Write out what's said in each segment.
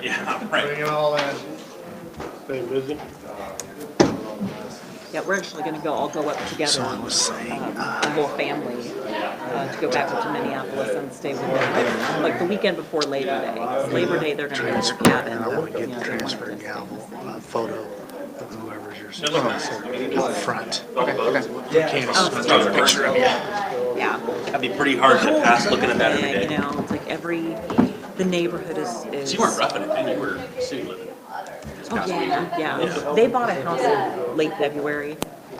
Yeah, right. Bring it all in. Stay busy. Yeah, we're actually going to all go up together, So I was saying, the whole family, to go back up to Minneapolis and stay with them, like the weekend before Labor Day. 'Cause Labor Day, they're going to go to their cabin. and I want to get You know, the they wanna transfer just- gavel photo of whoever's your successor Oh. out front. Okay. Candace Oh, Smith so- took a picture of you. Yeah. That'd be pretty hard to pass looking at that every Yeah, day. you know, it's like the neighborhood is. So you weren't roughing it, man. You were city living. Oh, yeah. They bought a house in late February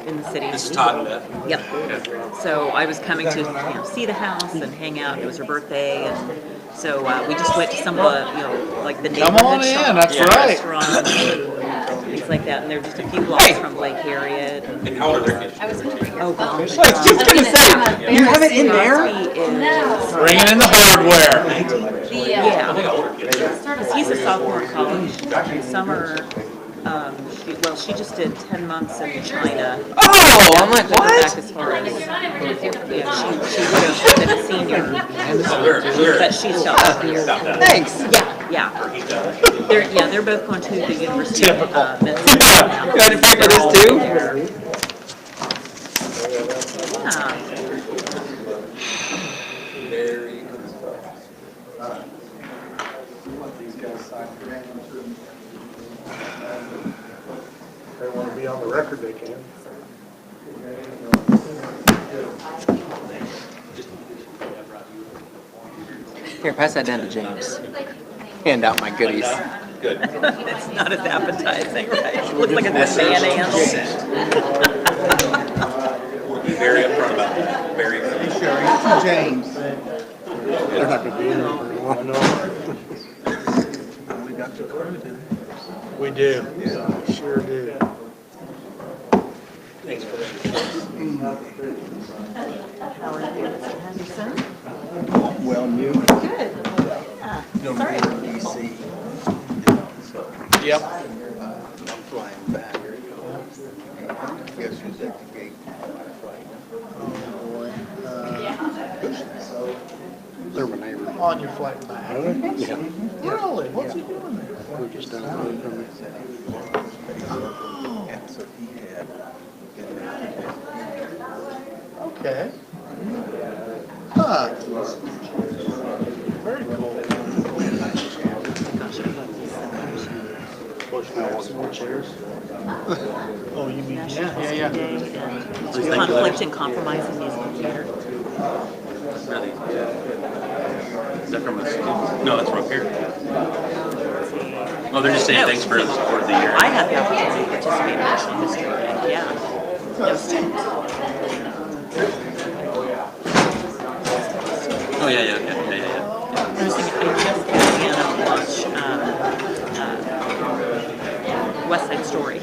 in the city. This is Todd and Beth. Yep. Okay. So I was coming to see the house and hang out. It was her birthday, and so we just went to some of the like the Come neighborhood on in, shops, that's right. restaurants, and things like that. And they're just a few blocks from Lake Harriet. And how old are their kids? Oh gosh. Just gonna say, you have it in there? He is Bringing in the hardware. yeah. How old are kids? Because he's a sophomore in college. In summer, she just did 10 months in China. Oh, I'm like, Took her what? back as far as, yeah, she would have been a senior, but she's still. Thanks. Yeah. They're both going to the University of Minnesota. You had to pay for this too? Yeah. They want to be on the record, they can. Here, pass that down to James. Hand out my goodies. Good. It's not as appetizing, right? It looks like it's a mayonnaise. We'll be very upfront about that. Very. James. They're not going to be in there very long. We got the crew then. We do. Sure do. Thanks for that. How are you, Mr. Henderson? Well, new. Good. No, Sorry. DC. Yep. I'm flying back. Guess who's at the gate? They're my neighbor. On your flight back. Yeah. Really? What's he doing there? We're just down the road from it. And so he had. Okay. Huh. Very cool. More chairs. Oh, you mean, National yeah. Day and Conflict and Compromising Musical Theater. Really? Is that from a student? No, that's from a parent. Oh, they're just saying thanks for the support of the year. I had the opportunity to participate in National History Day, yeah. No students. Oh, yeah. I was thinking, I just had Anna watch West Side Story.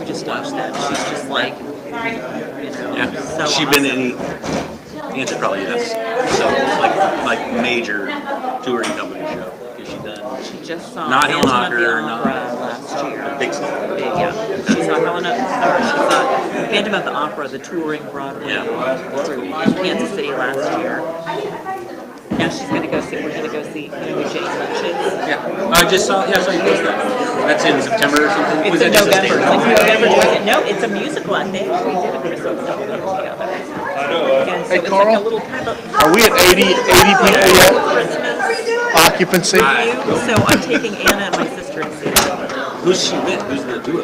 We just watched that. She's just like, Yeah. so Has she been awesome. any? The answer probably yes. So like major touring company show. Has she done? She just saw Not Phantom of Knocker, the not- Opera last year. Big stuff. Yeah. She saw Phantom of the Opera, the touring Broadway Yeah. through Kansas City last year. Now she's going to go see, we're going to go see Jane Lynch's. Yeah. I just saw. Yeah, I saw you post that. That's in September or something. It's Was in that just a November. stand-up? It's like November 20th. No, it's a musical. I think we did it for some together. And so it's Carl? like a little kind of Are we at 80 people yet? Christmas Occupancy? review. So I'm taking Anna and my sister and see it. Who's she with? Who's the duo?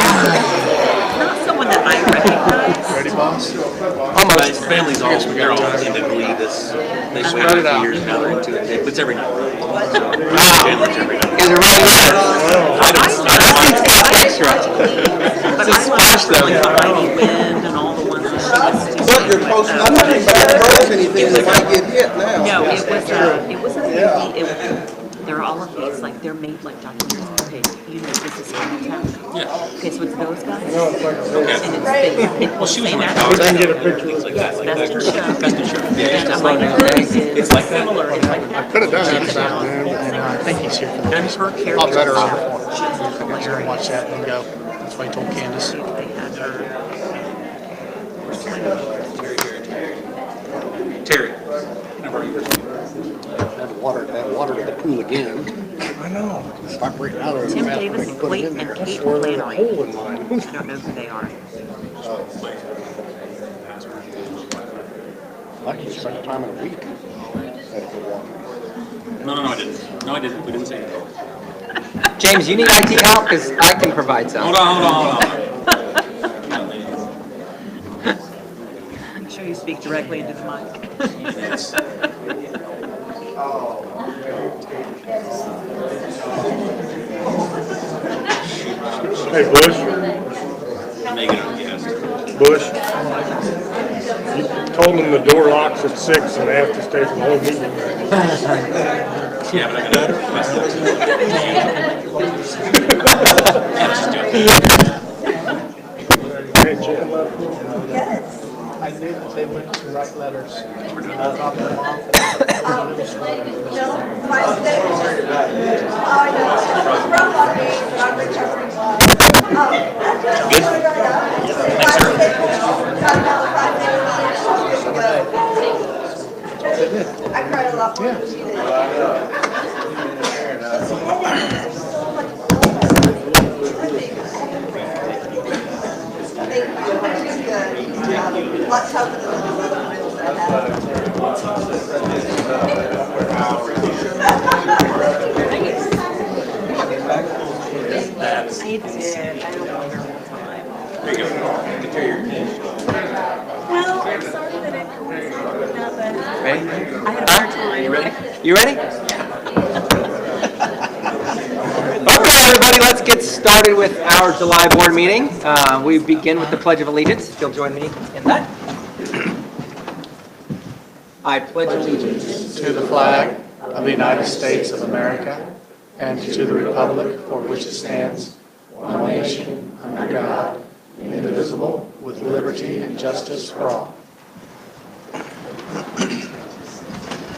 Not someone that I recognize. Ready, boss? My family's all they're all into Glee. This they waited a few years now they're into it. It's every night. Chandler's every night. Is it really nice? But I love like the Mighty Wind and all the ones that she was doing. But you're posting, I'm not even post anything that might get hit now. No, it was a movie. They're all of these, like they're made like documentaries. Okay, you know this is Small Town. Yeah. Okay, so it's those guys. Okay. And it's Well, she was same on my actors. couch. I can get a picture. Things like Yes, that. Best in Show. Best in Show. Yeah. And I'm like, hers is like that. similar. It's like that. Could have done She's it this about afternoon, and I think he's here. her character. I'll let her on. She's I'm gonna hilarious. watch that and go. That's why I told Candace. They had her. Terry. Add water to the pool again. I know. Stop breaking out of it. Tim fast Davis when and you put it Clayton in and there. Kate Swirl in a Flannery. hole in mine. I don't know who they are. Lucky you spent time in a week. No, I didn't. No, I didn't. We didn't say that. James, you need IT help? Because I can provide some. Hold on. Make sure you speak directly into the mic. Yes. Hey, Bush, Megan, yes. Bush, you told them the door locks at 6 and they have to stay for the whole meeting. Yeah, but I got Hey, Jim. I knew that they went to write letters. I dropped them off. No, my state. Oh, I know. It's rough on me, but I'm recovering well. Good. Thanks, sir. I cried a lot more than she did. Thank you. She's good. She's lots tougher than the other ones that I did. I don't wonder all the time. There you go. Well, I'm sorry that it coincided with that, but Ready? I had a hard time. You ready? Okay, everybody, let's get started with our July board meeting. We begin with the Pledge of Allegiance. If you'll join me in that. I pledge allegiance To the flag of the United States of America and to the republic for which it stands, one nation, under God, indivisible, with liberty and justice for all.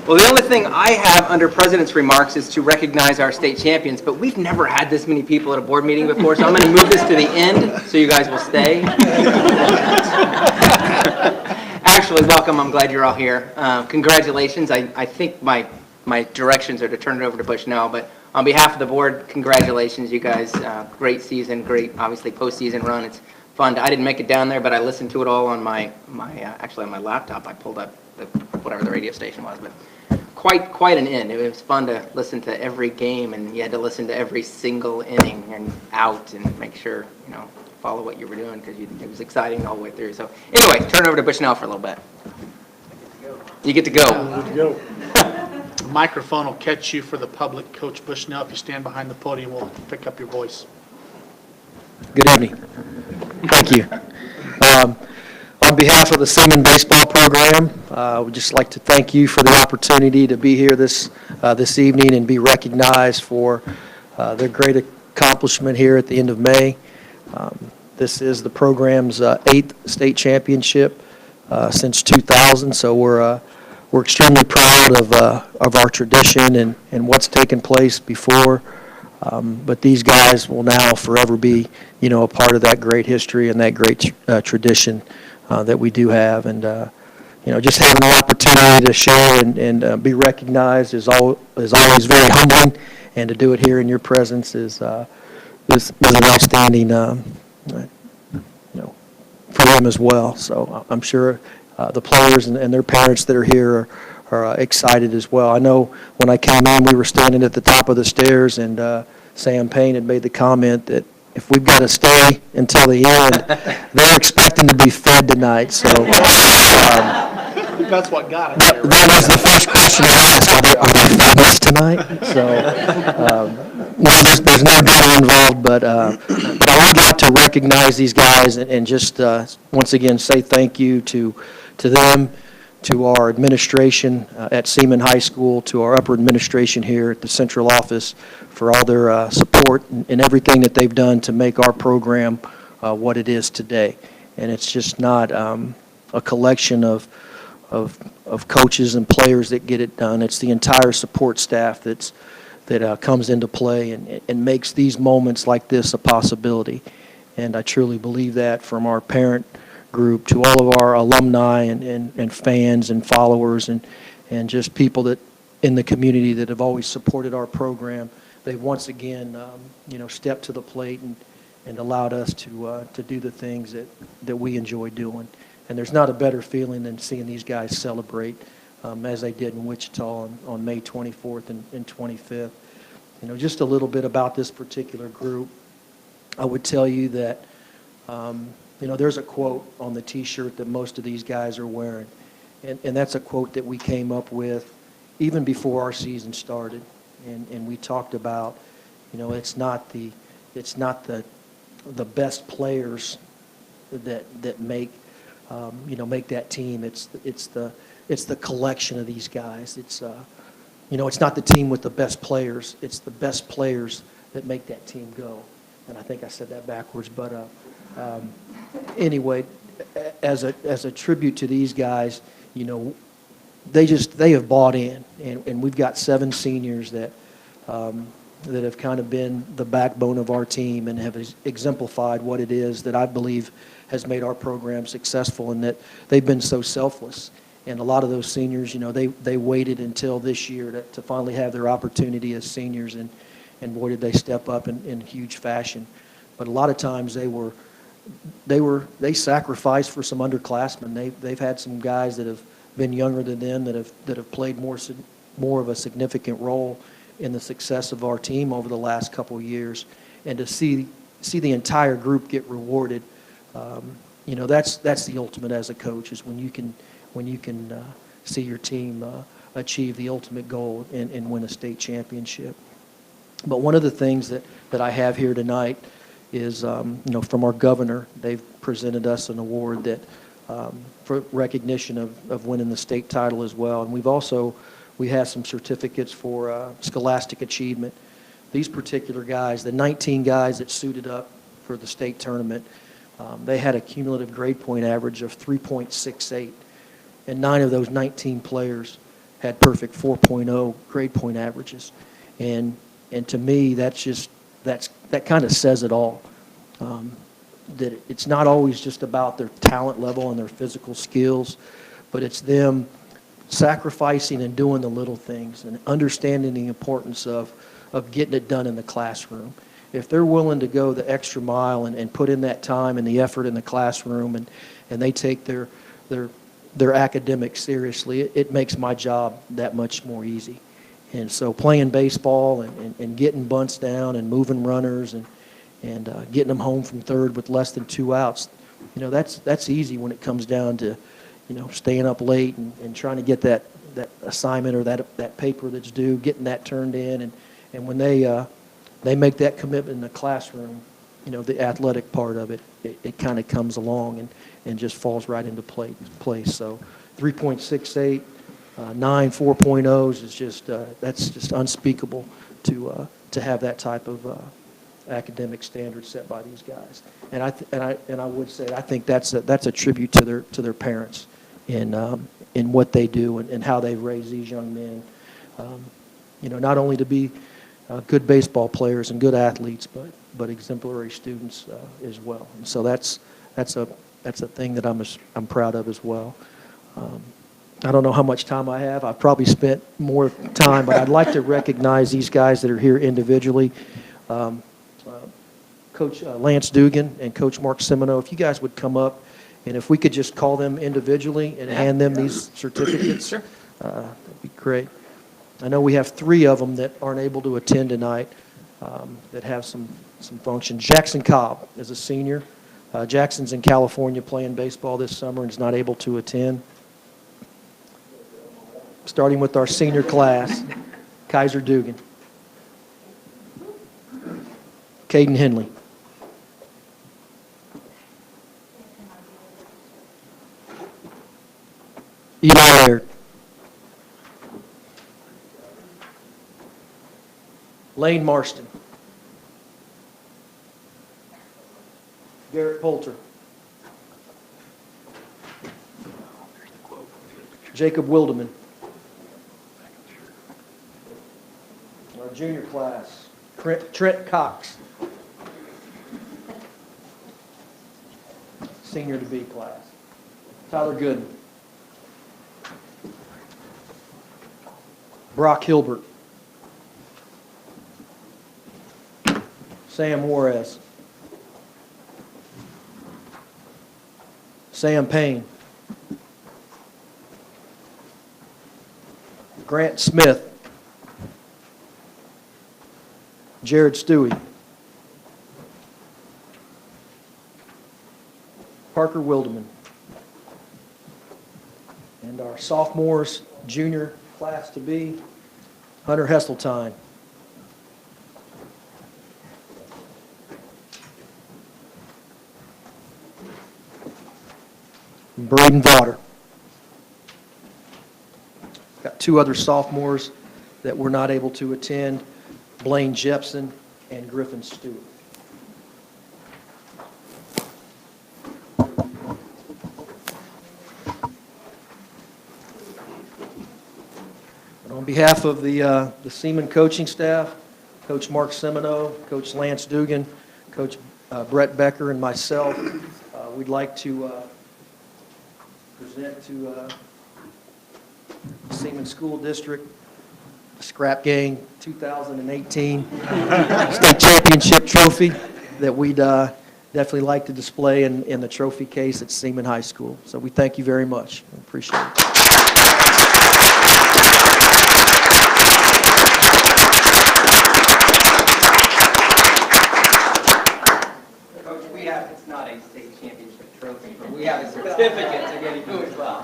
Well, the only thing I have under President's remarks is to recognize our state champions, but we've never had this many people at a board meeting before, so I'm going to move this to the end so you guys will stay. Actually, welcome. I'm glad you're all here. Congratulations. I think my directions are to turn it over to Bush now, but on behalf of the board, congratulations, you guys. Great season, great, obviously, postseason run. It's fun. I didn't make it down there, but I listened to it all on actually on my laptop. I pulled up whatever the radio station was, but quite an end. It was fun to listen to every game, and you had to listen to every single inning and out and make sure, follow what you were doing because it was exciting all the way through. So anyway, turn it over to Bushnell for a little bit. You get to go. Good to go. The microphone will catch you for the public. Coach Bushnell, if you stand behind the podium, we'll pick up your voice. Good evening. Thank you. On behalf of the Seaman Baseball Program, we'd just like to thank you for the opportunity to be here this evening and be recognized for their great accomplishment here at the end of May. This is the program's 8th state championship since 2000, so we're extremely proud of our tradition and what's taken place before. But these guys will now forever be, a part of that great history and that great tradition that we do have. And, just having the opportunity to share and be recognized is always very humbling. And to do it here in your presence is an outstanding, for them as well. So I'm sure the players and their parents that are here are excited as well. I know when I came in, we were standing at the top of the stairs, and Sam Payne had made the comment that if we've got to stay until the end, they're expecting to be fed tonight. So That's what got it. that was the first question I asked: Are they fed us tonight? So no, there's no doubt involved, but I would like to recognize these guys and just once again say thank you to them, to our administration at Seaman High School, to our upper administration here at the central office for all their support and everything that they've done to make our program what it is today. And it's just not a collection of coaches and players that get it done. It's the entire support staff that comes into play and makes these moments like this a possibility. And I truly believe that from our parent group to all of our alumni and fans and followers and just people that in the community that have always supported our program, they've once again, stepped to the plate and allowed us to do the things that we enjoy doing. And there's not a better feeling than seeing these guys celebrate as they did in Wichita on May 24th and 25th. Just a little bit about this particular group. I would tell you that, there's a quote on the T-shirt that most of these guys are wearing. And that's a quote that we came up with even before our season started. And we talked about, it's not the best players that make that team. It's the collection of these guys. It's not the team with the best players. It's the best players that make that team go. And I think I said that backwards, but anyway, as a tribute to these guys, they have bought in, and we've got 7 seniors that have kind of been the backbone of our team and have exemplified what it is that I believe has made our program successful, and that they've been so selfless. And a lot of those seniors, they waited until this year to finally have their opportunity as seniors, and boy, did they step up in huge fashion. But a lot of times they sacrificed for some underclassmen. They've had some guys that have been younger than them that have played more of a significant role in the success of our team over the last couple of years. And to see the entire group get rewarded, that's the ultimate as a coach, is when you can see your team achieve the ultimate goal and win a state championship. But one of the things that I have here tonight is, from our governor. They've presented us an award that for recognition of winning the state title as well. And we have some certificates for scholastic achievement. These particular guys, the 19 guys that suited up for the state tournament, they had a cumulative grade point average of 3.68. And 9 of those 19 players had perfect 4.0 grade point averages. And to me, that kind of says it all. That it's not always just about their talent level and their physical skills, but it's them sacrificing and doing the little things and understanding the importance of getting it done in the classroom. If they're willing to go the extra mile and put in that time and the effort in the classroom, and they take their academics seriously, it makes my job that much more easy. And so playing baseball and getting bunts down and moving runners and getting them home from third with less than 2 outs, that's easy when it comes down to, staying up late and trying to get that assignment or that paper that's due, getting that turned in. And when they make that commitment in the classroom, the athletic part of it kind of comes along and just falls right into place. So 3.68, 9 4.0s is that's just unspeakable to have that type of academic standard set by these guys. And I would say I think that's a tribute to their parents in what they do and how they raise these young men. Not only to be good baseball players and good athletes, but exemplary students as well. And so that's a thing that I'm proud of as well. I don't know how much time I have. I've probably spent more time, but I'd like to recognize these guys that are here individually. Coach Lance Dugan and Coach Mark Semino, if you guys would come up, and if we could just call them individually and hand them these certificates, Sure. That'd be great. I know we have 3 of them that aren't able to attend tonight that have some functions. Jackson Cobb is a senior. Jackson's in California playing baseball this summer and is not able to attend. Starting with our senior class, Kaiser Dugan. Caden Henley. Eli Laird. Lane Marston. Garrett Poulter. Jacob Wildeman. Our junior class, Trent Cox. Senior to B class. Tyler Gooden. Brock Hilbert. Sam Juarez. Sam Payne. Grant Smith. Jared Stewie. Parker Wildeman. And our sophomores, junior class to be, Hunter Hesseltine. Braden Vaughter. Got two other sophomores that were not able to attend, Blaine Jepson and Griffin Stewart. And on behalf of the Seaman coaching staff, Coach Mark Semino, Coach Lance Dugan, Coach Brett Becker, and myself, we'd like to present to Seaman School District Scrap Gang 2018 State Championship Trophy that we'd definitely like to display in the trophy case at Seaman High School. So we thank you very much. We appreciate it. Coach, we have, it's not a state championship trophy, but we have a certificate to get you as well.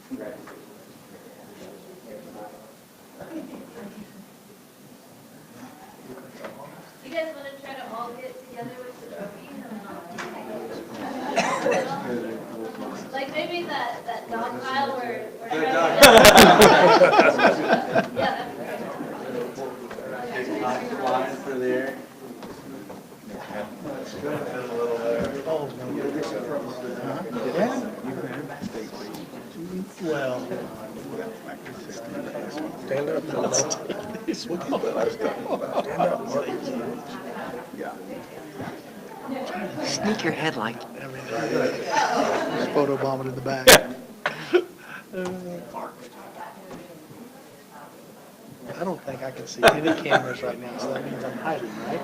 Congratulations. You guys want to try to all get together with the trophy? Like maybe that dog pile where. Yeah, Line for there. Well. Stand up. Sneak your head like. Photo bombing in the back. I don't think I can see any cameras right now, so that means I'm hiding, right?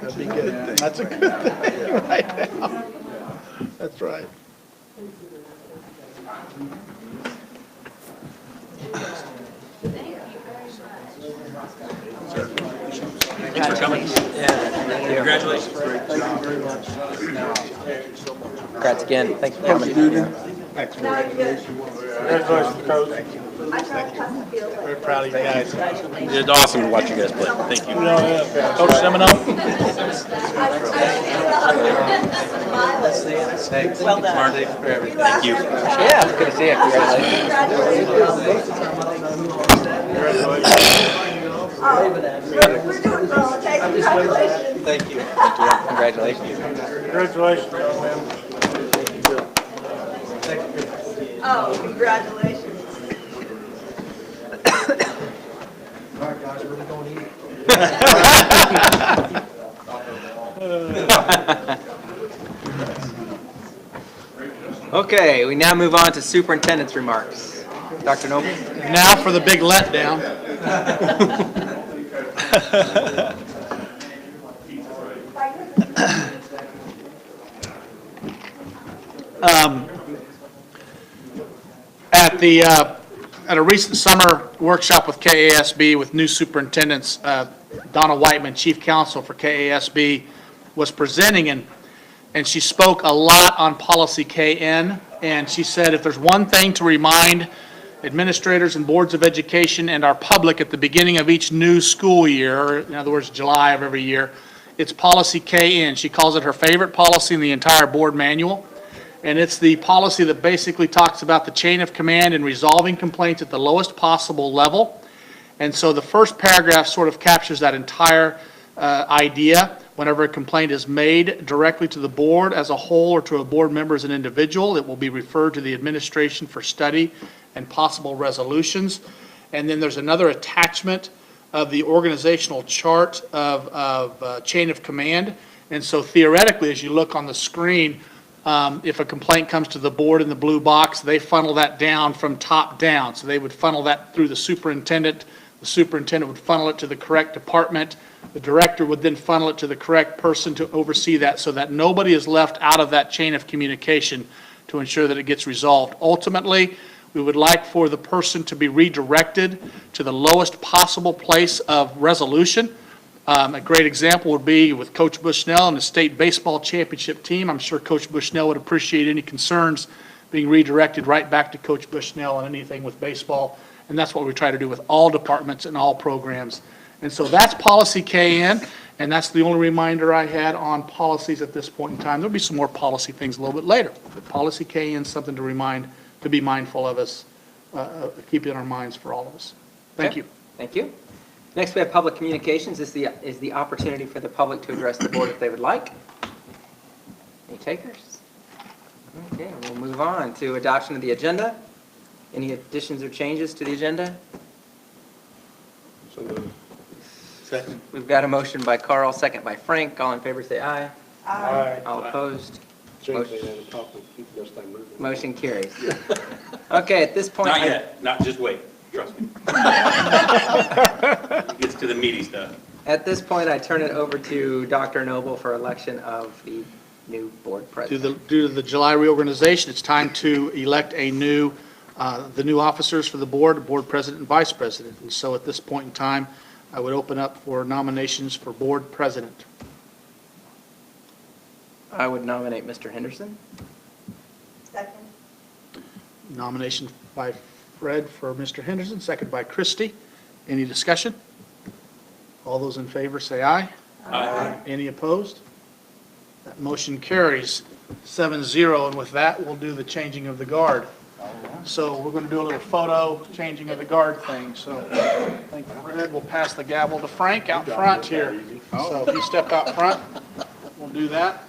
That'd be good. That's a good thing right now. That's right. Thanks for coming. Congratulations. Thank you very much. Congrats again. Thanks for coming. Congratulations, Coach. I try to touch the field. Very proud of you guys. It's awesome to watch you guys play. Thank you. Coach Semino? Well done. Thank you. Yeah, it's good to see you. We're doing well, okay? Congratulations. Thank you. Congratulations. Congratulations, young man. Oh, congratulations. All right, guys, we're going to eat. Okay, we now move on to superintendent's remarks. Dr. Noble? Now for the big letdown. At a recent summer workshop with KASB with new superintendents, Donna Whiteman, chief counsel for KASB, was presenting, and she spoke a lot on policy KN, and she said if there's one thing to remind administrators and boards of education and our public at the beginning of each new school year, or in other words, July of every year, it's policy KN. She calls it her favorite policy in the entire board manual. And it's the policy that basically talks about the chain of command and resolving complaints at the lowest possible level. And so the first paragraph sort of captures that entire idea. Whenever a complaint is made directly to the board as a whole or to a board member as an individual, it will be referred to the administration for study and possible resolutions. And then there's another attachment of the organizational chart of chain of command. And so theoretically, as you look on the screen, if a complaint comes to the board in the blue box, they funnel that down from top down. So they would funnel that through the superintendent The superintendent would funnel it to the correct department. The director would then funnel it to the correct person to oversee that so that nobody is left out of that chain of communication to ensure that it gets resolved. Ultimately, we would like for the person to be redirected to the lowest possible place of resolution. A great example would be with Coach Bushnell and the state baseball championship team. I'm sure Coach Bushnell would appreciate any concerns being redirected right back to Coach Bushnell on anything with baseball. And that's what we try to do with all departments and all programs. And so that's policy KN, and that's the only reminder I had on policies at this point in time. There'll be some more policy things a little bit later, but policy KN is something to be mindful of us, keep in our minds for all of us. Thank Okay. you. Thank you. Next, we have public communications. This is the opportunity for the public to address the board if they would like. Any takers? Okay, we'll move on to adoption of the agenda. Any additions or changes to the agenda? Second. We've got a motion by Carl, second by Frank. All in favor, say aye. Aye. All opposed? Change the name of the topic, keep this thing moving. Motion carries. Okay, at this point. Not yet, just wait, trust me. It gets to the meaty stuff. At this point, I turn it over to Dr. Noble for election of the new board president. Due to the July reorganization, it's time to elect the new officers for the board president and vice president. And so at this point in time, I would open up for nominations for board president. I would nominate Mr. Henderson. Second. Nomination by Fred for Mr. Henderson, second by Christie. Any discussion? All those in favor say aye. Aye. Any opposed? That motion carries 7-0, and with that, we'll do the changing of the guard. So we're going to do a little photo changing of the guard thing. So I think Fred will pass the gavel to Frank out front here. So if you step out front, we'll do that.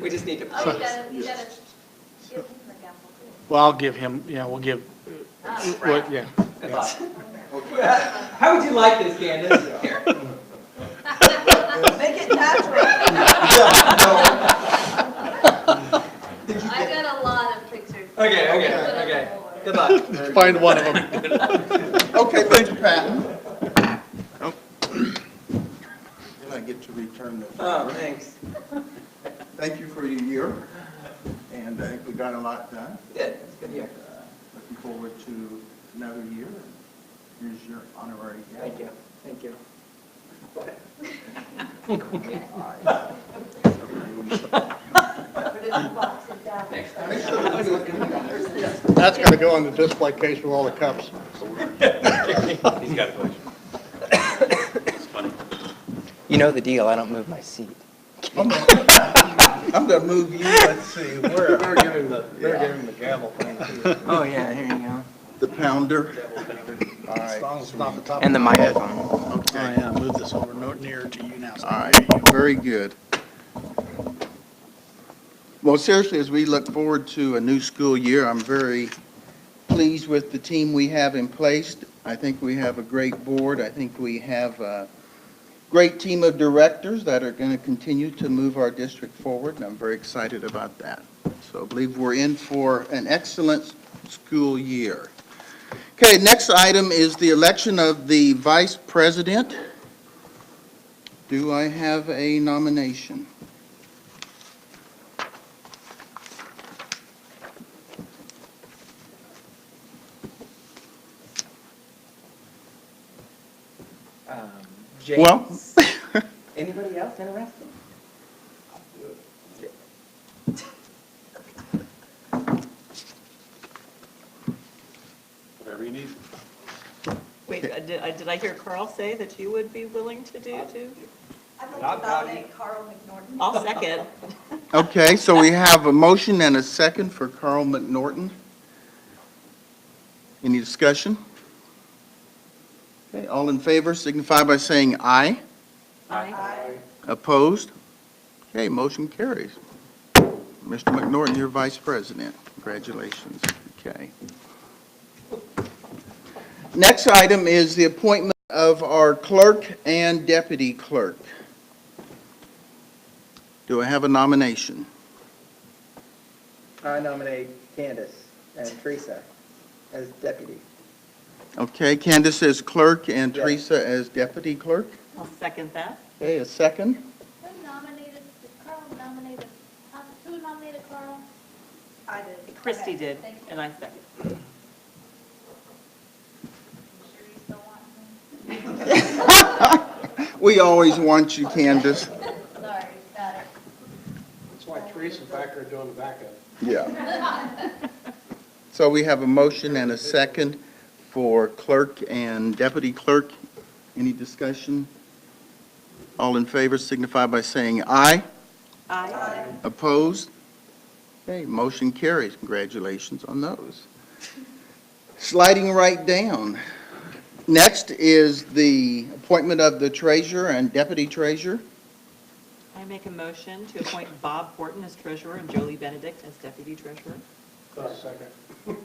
We just need to. Oh, you gotta give him the gavel. Well, I'll give him, we'll give, yeah. How would you like this, Candace? Here. Make it natural. I got a lot of pictures. Okay. Good luck. Find one of them. Okay, Mr. Patton. Then I get to return the. Oh, thanks. Thank you for your year, and I think we got a lot done. Good, it's good year. Looking forward to another year. Here's your honorary gavel. Thank you. Put it in the box and down. That's going to go on the display case with all the cups. He's got a question. It's funny. You know the deal, I don't move my seat. I'm going to move you, let's see, where? They're giving the gavel thing too. Oh, yeah, here you go. The pounder. All As right, long as it's not the top. And the microphone. Oh, yeah, move this over nearer to you now. all right, very good. Well, seriously, as we look forward to a new school year, I'm very pleased with the team we have in place. I think we have a great board. I think we have a great team of directors that are going to continue to move our district forward, and I'm very excited about that. So I believe we're in for an excellent school year. Okay, next item is the election of the vice president. Do I have a nomination? James? Well, Anybody else interested? Whatever you need. Wait, did I hear Carl say that you would be willing to do too? I'd like to nominate Carl McNorton. I'll second. okay, so we have a motion and a second for Carl McNorton. Any discussion? Okay, all in favor signify by saying aye. Aye. Opposed? Okay, motion carries. Mr. McNorton, you're vice president. Congratulations. Okay. Next item is the appointment of our clerk and deputy clerk. Do I have a nomination? I nominate Candace and Teresa as deputy. Okay, Candace as clerk and Yes. Teresa as deputy clerk. I'll second that. Okay, a second. Who nominated, Carl nominated, who nominated Carl? I did. Christie Okay, did, thank you. and I second. Sure you still want me? We always want you, Candace. Sorry, got it. That's why Teresa's back there doing the backup. Yeah. So we have a motion and a second for clerk and deputy clerk. Any discussion? All in favor signify by saying aye. Aye. Opposed? Okay, motion carries. Congratulations on those. Sliding right down. Next is the appointment of the treasurer and deputy treasurer. I make a motion to appoint Bob Horton as treasurer and Jolie Benedict as deputy treasurer. Second.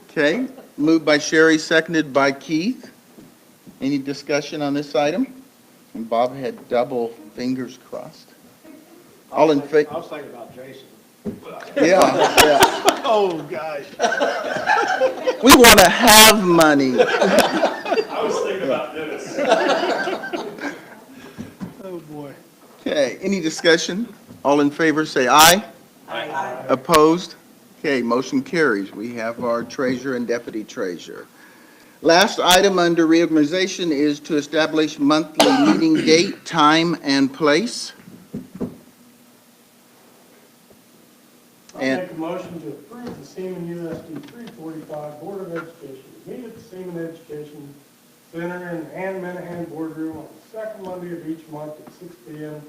Okay, moved by Sherry, seconded by Keith. Any discussion on this item? And Bob had double fingers crossed. All in favor? I was thinking about Jason. Yeah. Oh, gosh. We want to have money. I was thinking about Dennis. Oh, boy. Okay, any discussion? All in favor, say aye. Aye. Opposed? Okay, motion carries. We have our treasurer and deputy treasurer. Last item under reorganization is to establish monthly meeting date, time, and place. I'll And- make a motion to approve the Seaman USD 345 Board of Education to meet at the Seaman Education Center in the Ann Minahan Boardroom on the second Monday of each month at 6 p.m.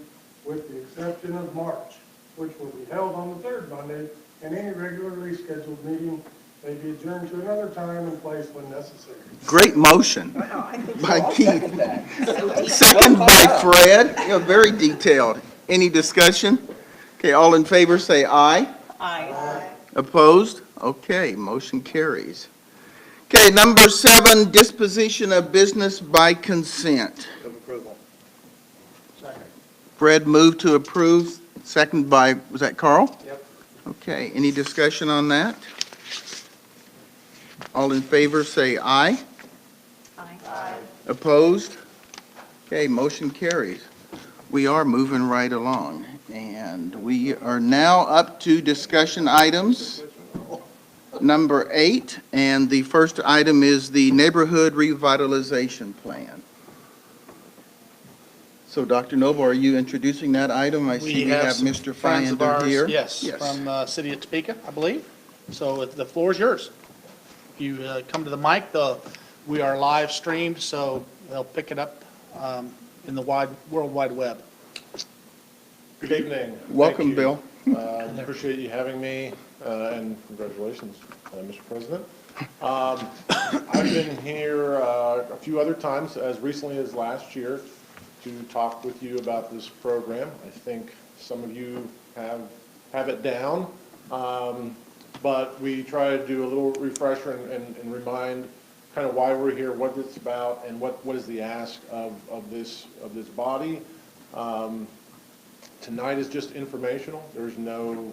with the exception of March, which will be held on the third Monday, and any regularly scheduled meeting may be adjourned to another time and place when necessary. Great motion by Keith. Second by Fred. You know, very detailed. Any discussion? Okay, all in favor say aye. Aye. Opposed? Okay, motion carries. Okay, number 7, disposition of business by consent. Of approval. Second. Fred moved to approve, second by, was that Carl? Yep. Okay, any discussion on that? All in favor say aye. Aye. Opposed? Okay, motion carries. We are moving right along, and we are now up to discussion items. Number 8, and the first item is the Neighborhood Revitalization Plan. So, Dr. Noble, are you introducing that item? I see we have some Mr. friends of Fiander ours, here. Yes, from City of Topeka, I believe. So the floor is yours. If you come to the mic, we are live streamed, so they'll pick it up in the World Wide Web. Good evening. Welcome, Thank you. Bill. Appreciate you having me, and congratulations, Mr. President. I've been here a few other times, as recently as last year, to talk with you about this program. I think some of you have it down, but we try to do a little refresher and remind kind of why we're here, what it's about, and what is the ask of this body. Tonight is just informational. There's no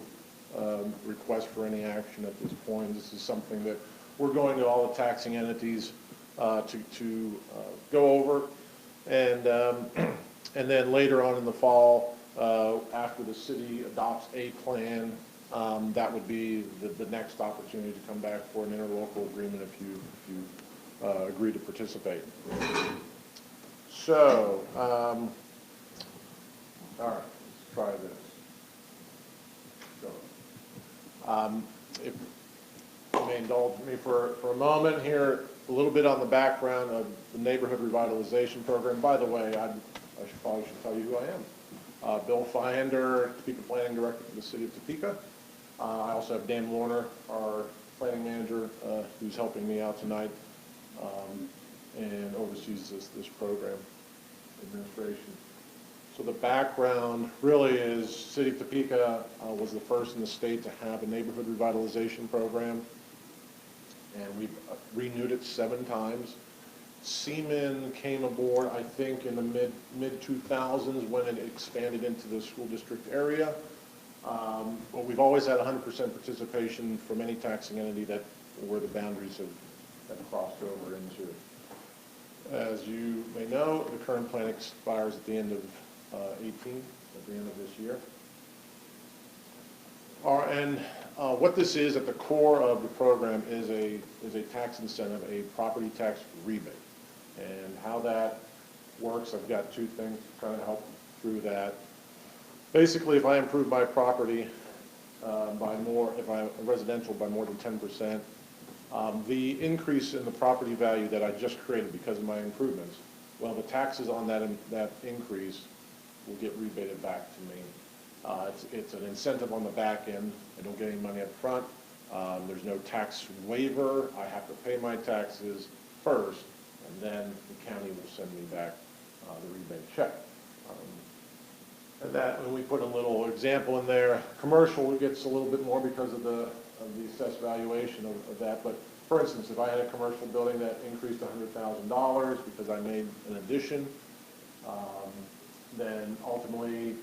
request for any action at this point. This is something that we're going to all the taxing entities to go over. And then later on in the fall, after the city adopts a plan, that would be the next opportunity to come back for an interlocal agreement if you agree to participate. So, all right, let's try this. So, if you may indulge me for a moment here, a little bit on the background of the Neighborhood Revitalization Program. By the way, I probably should tell you who I am. Bill Fiander, Topeka Planning Director for the City of Topeka. I also have Dan Warner, our planning manager, who's helping me out tonight and oversees this program administration. So the background really is City of Topeka was the first in the state to have a neighborhood revitalization program, and we've renewed it 7 times. Seaman came aboard, I think, in the mid-2000s when it expanded into the school district area. But we've always had 100% participation from any taxing entity that, where the boundaries have crossed over into. As you may know, the current plan expires at the end of 18, at the end of this year. What this is at the core of the program is a tax incentive, a property tax rebate. And how that works, I've got two things to kind of help through that. Basically, if I improve my property by more, if I'm residential by more than 10%, the increase in the property value that I just created because of my improvements, well, the taxes on that increase will get rebated back to me. It's an incentive on the back end. I don't get any money up front. There's no tax waiver. I have to pay my taxes first, and then the county will send me back the rebate check. And that, when we put a little example in there, commercial gets a little bit more because of the assessed valuation of that. But for instance, if I had a commercial building that increased $100,000 because I made an addition, then ultimately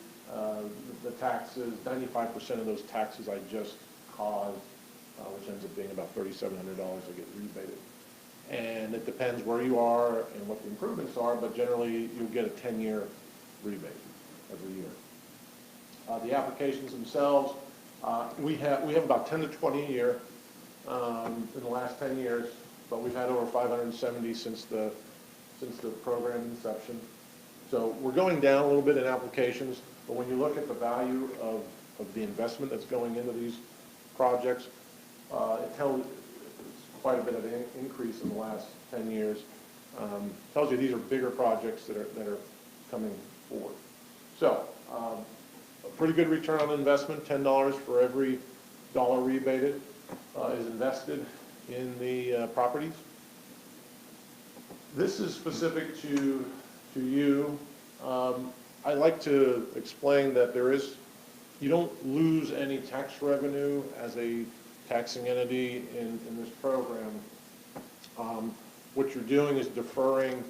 the taxes, 95% of those taxes I just caused, which ends up being about $3,700, I get rebated. And it depends where you are and what the improvements are, but generally you'll get a 10-year rebate every year. The applications themselves, we have about 10 to 20 a year in the last 10 years, but we've had over 570 since the program inception. So we're going down a little bit in applications, but when you look at the value of the investment that's going into these projects, it tells quite a bit of an increase in the last 10 years. Tells you these are bigger projects that are coming forward. So, a pretty good return on investment, $10 for every dollar rebated is invested in the properties. This is specific to you. I like to explain that you don't lose any tax revenue as a taxing entity in this program. What you're doing is deferring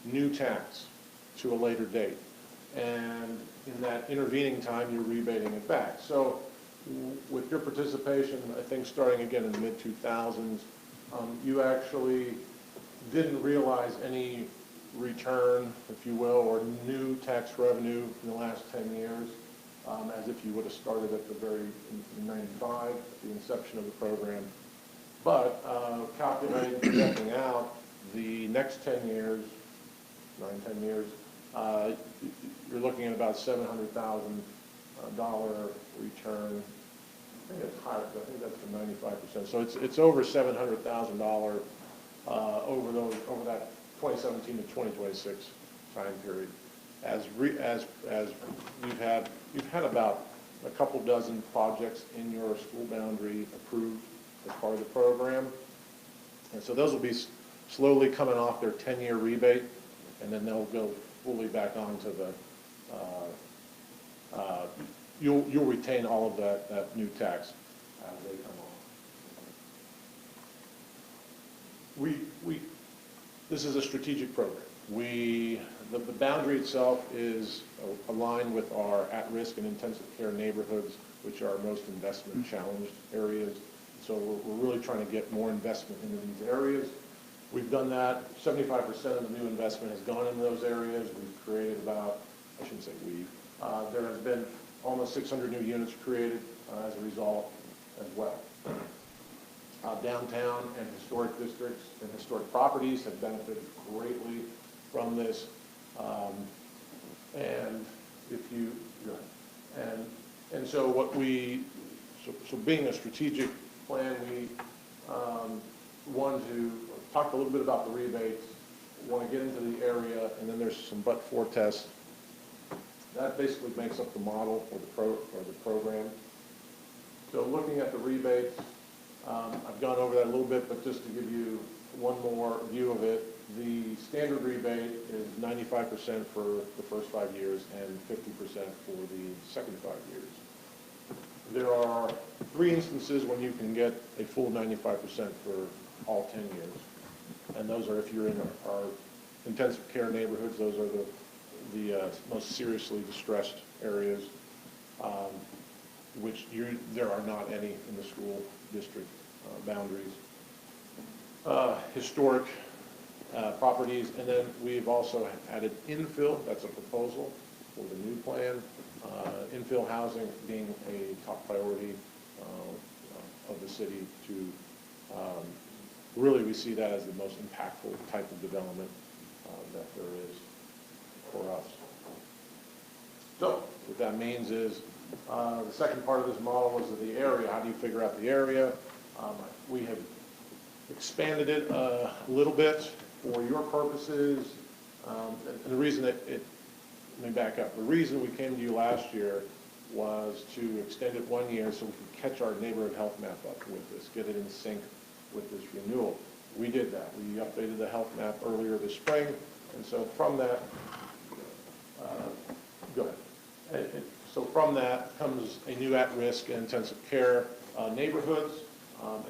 new tax to a later date. And in that intervening time, you're rebating it back. So with your participation, I think starting again in the mid-2000s, you actually didn't realize any return, if you will, or new tax revenue in the last 10 years, as if you would have started at the in 95, at the inception of the program. But calculating, projecting out the next 10 years, 10 years, you're looking at about $700,000 return. I think it's higher, I think that's for 95%. So it's over $700,000 over that 2017 to 2026 time period. As you've had about a couple dozen projects in your school boundary approved as part of the program, and so those will be slowly coming off their 10-year rebate, and then they'll go fully back onto the. You'll retain all of that new tax as they come on. This is a strategic program. The boundary itself is aligned with our at-risk and intensive care neighborhoods, which are our most investment challenged areas. So we're really trying to get more investment into these areas. We've done that. 75% of the new investment has gone into those areas. We've created about, I shouldn't say we've, there has been almost 600 new units created as a result as well. Downtown and historic districts and historic properties have benefited greatly from this. And if you, and so what so being a strategic plan, we want to talk a little bit about the rebates, want to get into the area, and then there's some but-for tests. That basically makes up the model for the program. So looking at the rebates, I've gone over that a little bit, but just to give you one more view of it, the standard rebate is 95% for the first 5 years and 50% for the second 5 years. There are 3 instances when you can get a full 95% for all 10 years. And those are, if you're in our intensive care neighborhoods, those are the most seriously distressed areas, which there are not any in the school district boundaries. Historic properties, and then we've also added infill. That's a proposal for the new plan. Infill housing being a top priority of the city to, really we see that as the most impactful type of development that there is for us. So what that means is the second part of this model was the area. How do you figure out the area? We have expanded it a little bit for your purposes. And the reason let me back up. The reason we came to you last year was to extend it 1 year so we could catch our neighborhood health map up with this, get it in sync with this renewal. We did that. We updated the health map earlier this spring, and so from that, go ahead. So from that comes a new at-risk and intensive care neighborhoods,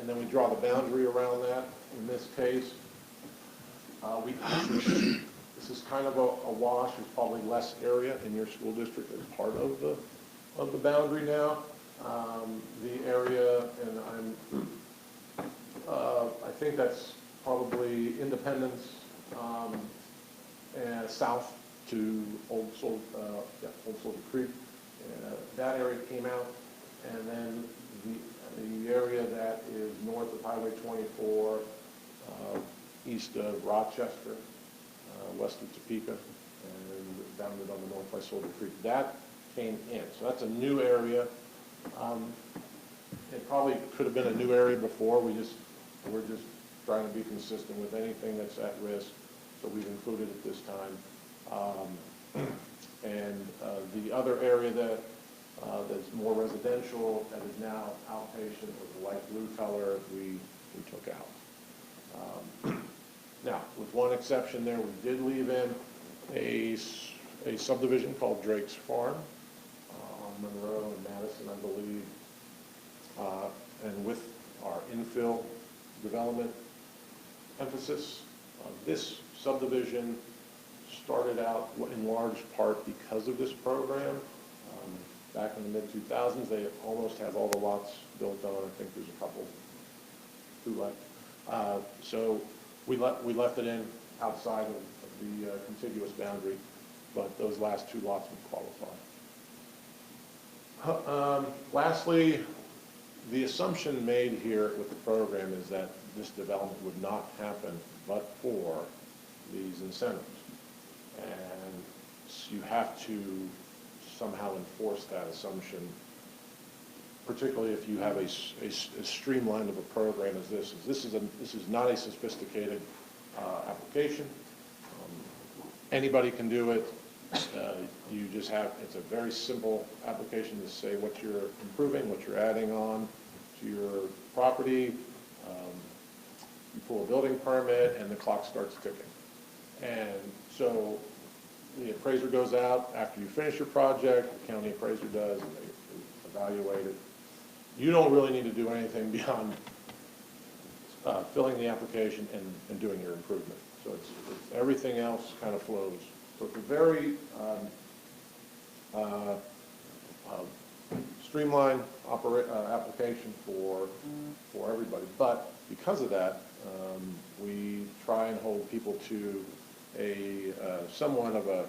and then we draw the boundary around that. In this case, this is kind of a wash. There's probably less area in your school district as part of the boundary now. The area, and I think that's probably Independence and south to Old Soldier Creek. That area came out, and then the area that is north of Highway 24, east of Rochester, west of Topeka, and bounded on the north by Soldier Creek. That came in, so that's a new area. It probably could have been a new area before. We're just trying to be consistent with anything that's at risk, so we've included it this time. And the other area that's more residential, that is now outpatient with the light blue color, we took out. Now, with one exception there, we did leave in a subdivision called Drake's Farm on Monroe and Madison, I believe. And with our infill development emphasis, this subdivision started out in large part because of this program. Back in the mid-2000s, they almost had all the lots built on. I think there's a couple who left. So we left it in outside of the contiguous boundary, but those last two lots would qualify. Lastly, the assumption made here with the program is that this development would not happen but for these incentives. And you have to somehow enforce that assumption, particularly if you have a streamlined of a program as this. This is not a sophisticated application. Anybody can do it. You just have, it's a very simple application to say what you're improving, what you're adding on to your property. You pull a building permit and the clock starts ticking. And so the appraiser goes out after you finish your project, the county appraiser does, and they evaluate it. You don't really need to do anything beyond filling the application and doing your improvement. So it's everything else kind of flows. So it's a very streamlined application for everybody. But because of that, we try and hold people to a somewhat of a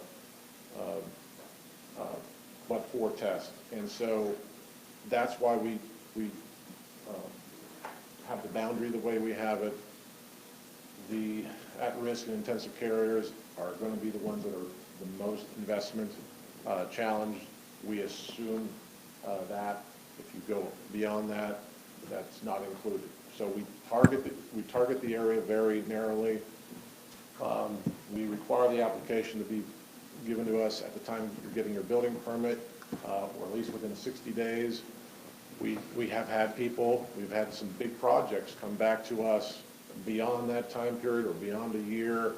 but-for test. And so that's why we have the boundary the way we have it. The at-risk and intensive care areas are going to be the ones that are the most investment challenged. We assume that if you go beyond that, that's not included. So we target the area very narrowly. We require the application to be given to us at the time you're getting your building permit, or at least within 60 days. We have had people, we've had some big projects come back to us beyond that time period or beyond a year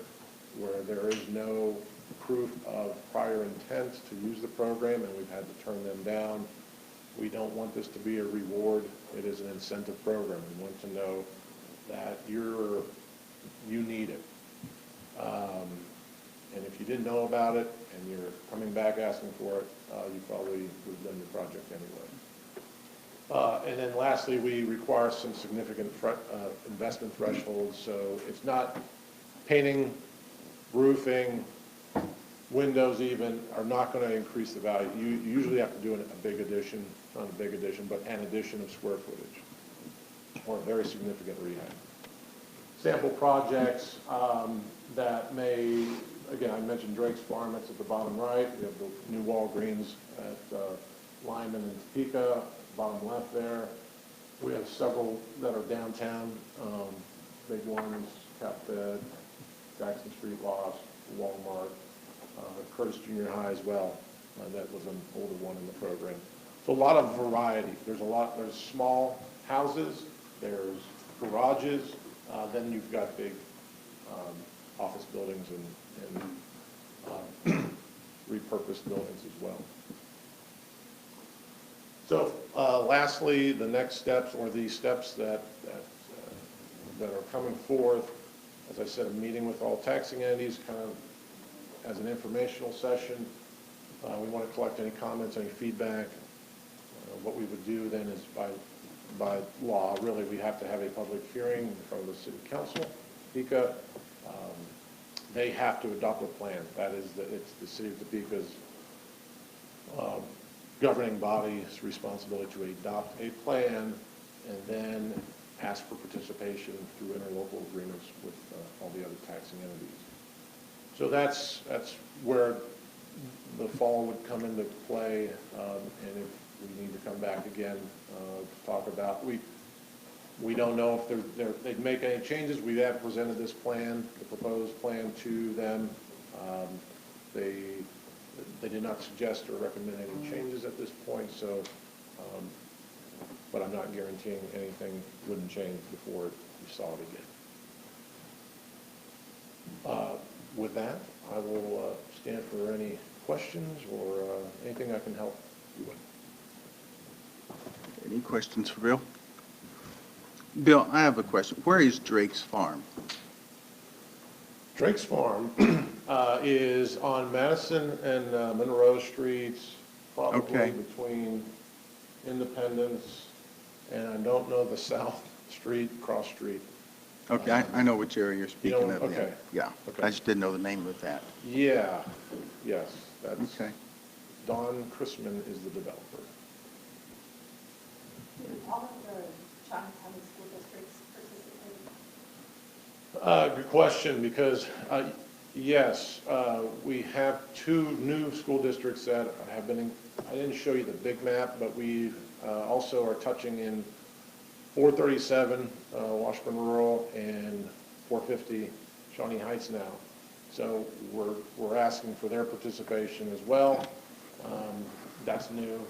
where there is no proof of prior intent to use the program, and we've had to turn them down. We don't want this to be a reward. It is an incentive program. We want to know that you're you need it. And if you didn't know about it and you're coming back asking for it, you probably would have done your project anyway. And then lastly, we require some significant investment thresholds. So it's not painting, roofing, windows even are not going to increase the value. You usually have to do a big addition, not a big addition, but an addition of square footage or a very significant rehab. Sample projects that may, again, I mentioned Drake's Farm, that's at the bottom right. We have the new Walgreens at Lyman and Topeka, bottom left there. We have several that are downtown, big ones, Capfed, Jackson Street Loft, Walmart, Curtis Junior High as well. That was an older one in the program. So a lot of variety. There's small houses, there's garages, then you've got big office buildings and repurposed buildings as well. So lastly, the next steps or the steps that are coming forth, as I said, a meeting with all taxing entities, kind of as an informational session. We want to collect any comments, any feedback. What we would do then is by law, really, we have to have a public hearing in front of the city council, Topeka. They have to adopt a plan. That is, it's the city of Topeka's governing body's responsibility to adopt a plan and then ask for participation through interlocal agreements with all the other taxing entities. So that's where the fall would come into play, and if we need to come back again to talk about, we don't know if they'd make any changes. We have presented this plan, the proposed plan, to them. They did not suggest or recommend any changes at this point, so, but I'm not guaranteeing anything wouldn't change before we saw it again. With that, I will stand for any questions or anything I can help you with. Any questions for Bill? Bill, I have a question. Where is Drake's Farm? Drake's Farm is on Madison and Monroe Streets, probably Okay. between Independence and I don't know the South Street, cross street. Okay, I know which area you're speaking of. okay. Yeah, Okay. I just didn't know the name of that. Yeah, yes, that's, Okay. Don Chrisman is the developer. Do all of the Johnson County school districts participate? Good question, because, yes, we have two new school districts that have been, I didn't show you the big map, but we also are touching in 437 Washburn Rural and 450 Shawnee Heights now. So we're asking for their participation as well. That's new.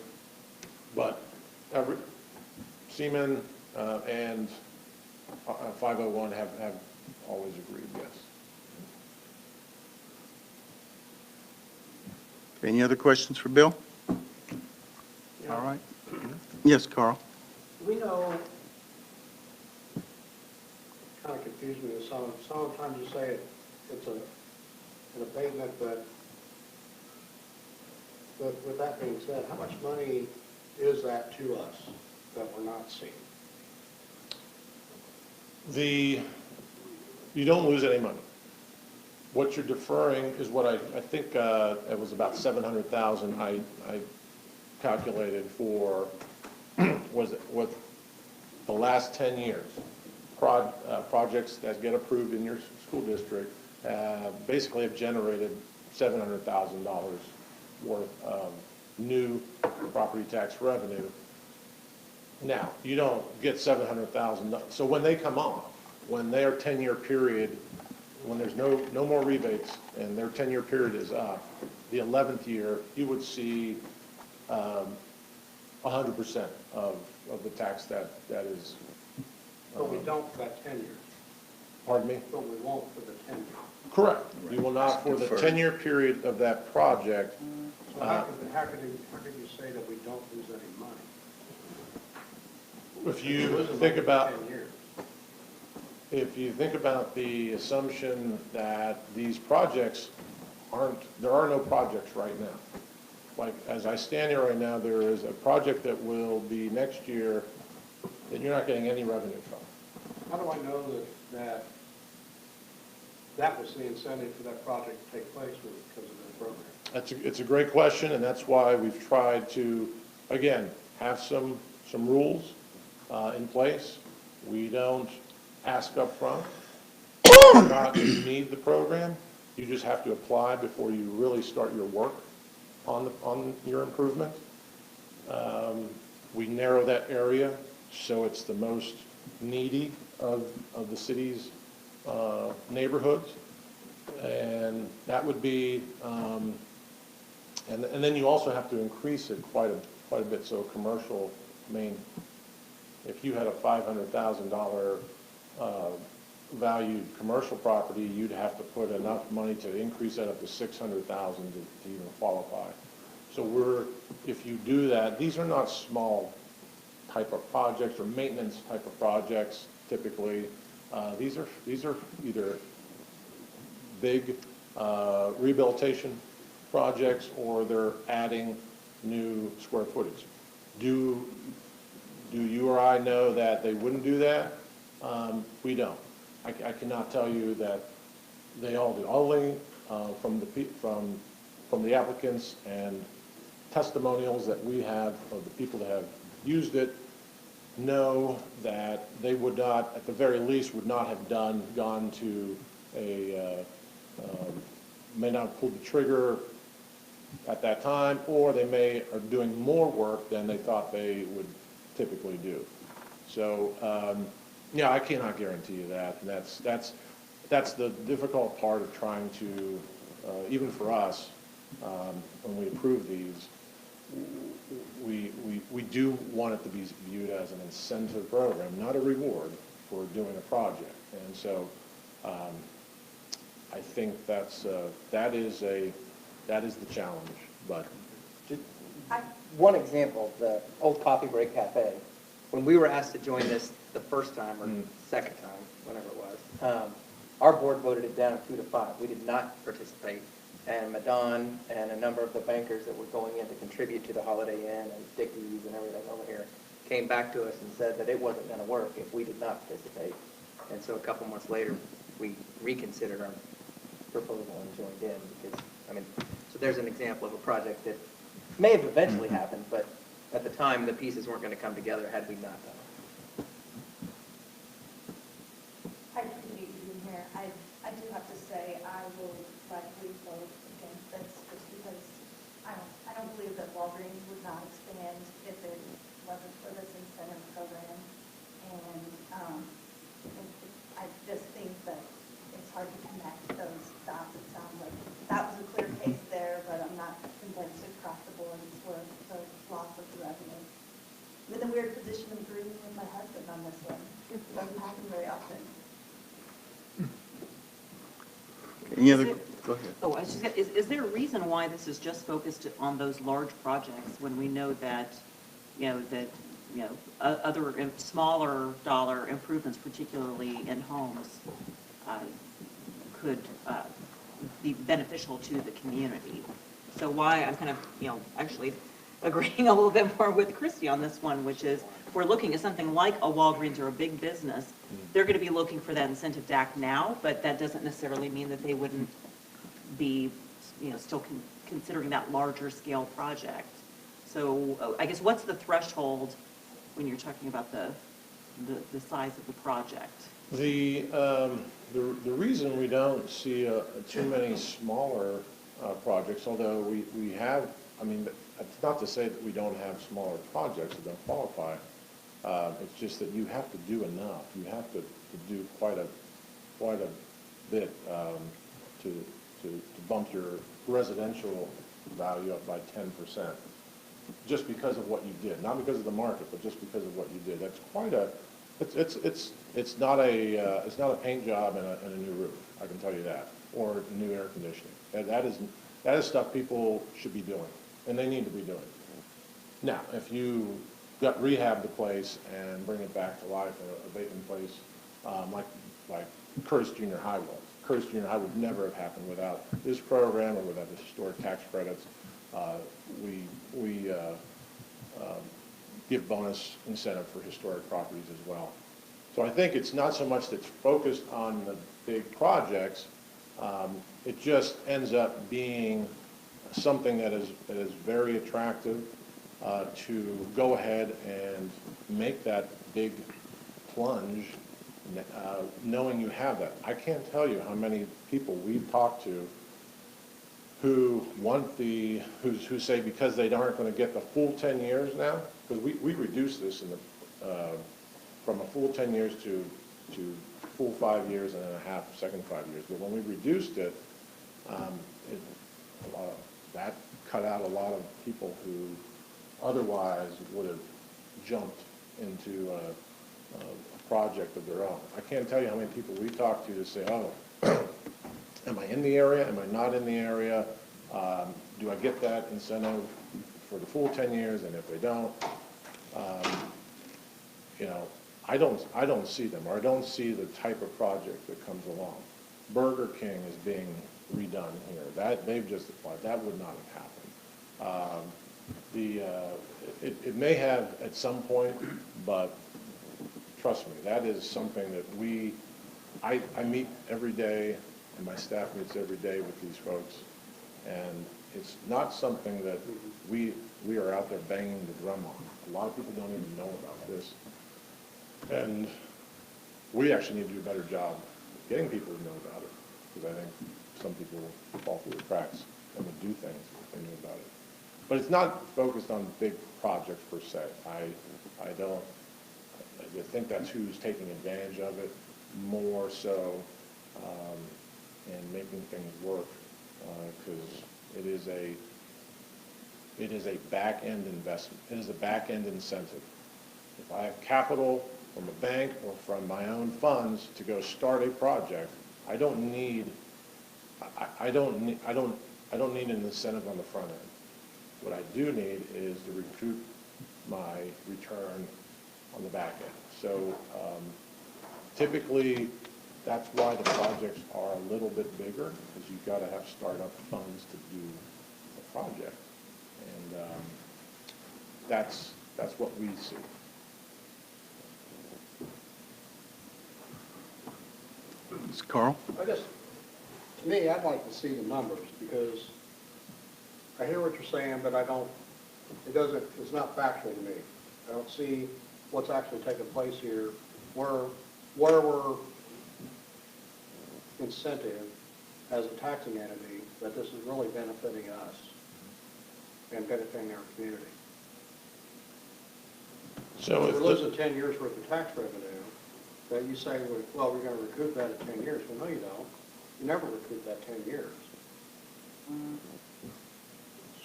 But Seaman and 501 have always agreed, yes. Any other questions for Bill? All right. Yes, Carl? We know, kind of confused me with sometimes you say it's an abatement, but with that being said, how much money is that to us that we're not seeing? You don't lose any money. What you're deferring is what I think it was about 700,000 I calculated for was what the last 10 years. Projects that get approved in your school district basically have generated $700,000 worth of new property tax revenue. Now, you don't get $700,000. So when they come off, when their 10-year period, when there's no more rebates and their 10-year period is up, the 11th year, you would see 100% of the tax that is. But we don't for that 10 years. Pardon me? But we won't for the 10 years. Correct. You will not for the 10-year period of that project. So how could you say that we don't lose any money? If you think about, 10 years. If you think about the assumption that these projects there are no projects right now. Like, as I stand here right now, there is a project that will be next year that you're not getting any revenue from. How do I know that was the incentive for that project to take place because of the program? It's a great question, and that's why we've tried to, again, have some rules in place. We don't ask up front whether or not you need the program. You just have to apply before you really start your work on your improvement. We narrow that area so it's the most needy of the city's neighborhoods. And that would be, and then you also have to increase it quite a bit. So commercial, I mean, if you had a $500,000 valued commercial property, you'd have to put enough money to increase that up to $600,000 to even qualify. So if you do that, these are not small type of projects or maintenance type of projects typically. These are either big rehabilitation projects or they're adding new square footage. Do you or I know that they wouldn't do that? We don't. I cannot tell you that they all do. Only from the applicants and testimonials that we have of the people that have used it, know that they would not, at the very least, would not have gone to may not have pulled the trigger at that time, or they are doing more work than they thought they would typically do. So, yeah, I cannot guarantee you that. And that's the difficult part of trying to, even for us, when we approve these, we do want it to be viewed as an incentive program, not a reward for doing a project. And so, I think that is the challenge. But One example, the old Coffee Break Cafe, when we were asked to join this the first time or second time, whenever it was, our board voted it down 2-5. We did not participate. And Madon and a number of the bankers that were going in to contribute to the Holiday Inn and Dickey's and everything over here came back to us and said that it wasn't going to work if we did not participate. And so a couple months later, we reconsidered our proposal and joined in because, I mean, so there's an example of a project that may have eventually happened, but at the time, the pieces weren't going to come together had we not done it. I appreciate you being here. I do have to say, I will likely vote against this just because I don't believe that Walgreens would not expand if it wasn't for this incentive program. And I just think that it's hard to connect those dots. It sounds like that was a clear case there, but I'm not convinced across the board it's worth the loss of the revenue. I'm in the weird position of agreeing with my husband on this one. It doesn't happen very often. Any other, go ahead. Oh, I was just gonna, is there a reason why this is just focused on those large projects when we know that, other smaller dollar improvements, particularly in homes, could be beneficial to the community? So why I'm kind of, actually agreeing a little bit more with Christy on this one, which is if we're looking at something like a Walgreens or a big business, they're going to be looking for that incentive to act now, but that doesn't necessarily mean that they wouldn't be, still considering that larger scale project. So I guess what's the threshold when you're talking about the size of the project? the reason we don't see too many smaller projects, although we have, I mean, it's not to say that we don't have smaller projects that don't qualify. It's just that you have to do enough. You have to do quite a bit to bump your residential value up by 10%, just because of what you did, not because of the market, but just because of what you did. That's quite a. It's not a paint job and a new roof. I can tell you that, or new air conditioning. That is stuff people should be doing, and they need to be doing. Now, if you rehab the place and bring it back to life, a vacant place, like like Curtis Junior High was. Curtis Junior High would never have happened without this program or without the historic tax credits. We give bonus incentive for historic properties as well. So I think it's not so much that's focused on the big projects, it just ends up being something that is very attractive to go ahead and make that big plunge, knowing you have that. I can't tell you how many people we've talked to who who say because they aren't going to get the full 10 years now, because we reduced this from a full 10 years to full 5 years and then a half, second 5 years. But when we reduced it, that cut out a lot of people who otherwise would have jumped into a project of their own. I can't tell you how many people we talked to say, oh, am I in the area? Am I not in the area? Do I get that incentive for the full 10 years? And if they don't, I don't see them, or I don't see the type of project that comes along. Burger King is being redone here. That they've just applied. That would not have happened. It may have at some point, but trust me, that is something that I meet every day, and my staff meets every day with these folks, and it's not something that we are out there banging the drum on. A lot of people don't even know about this, and we actually need to do a better job getting people to know about it, because I think some people fall through the cracks and would do things if they knew about it. But it's not focused on big projects per se. I think that's who's taking advantage of it more so, and making things work, because it is a back-end investment. It is a back-end incentive. If I have capital from a bank or from my own funds to go start a project, I don't need an incentive on the front end. What I do need is to recoup my return on the back end. So typically, that's why the projects are a little bit bigger, because you've got to have startup funds to do the project. And that's what we see. Carl? To me, I'd like to see the numbers, because I hear what you're saying, but it's not factual to me. I don't see what's actually taking place here, where we're incentive as a taxing entity that this is really benefiting us and benefiting our community. So If we're losing 10 years worth of tax revenue, that you say, well, we're going to recoup that in 10 years. Well, no, you don't. You never recoup that 10 years.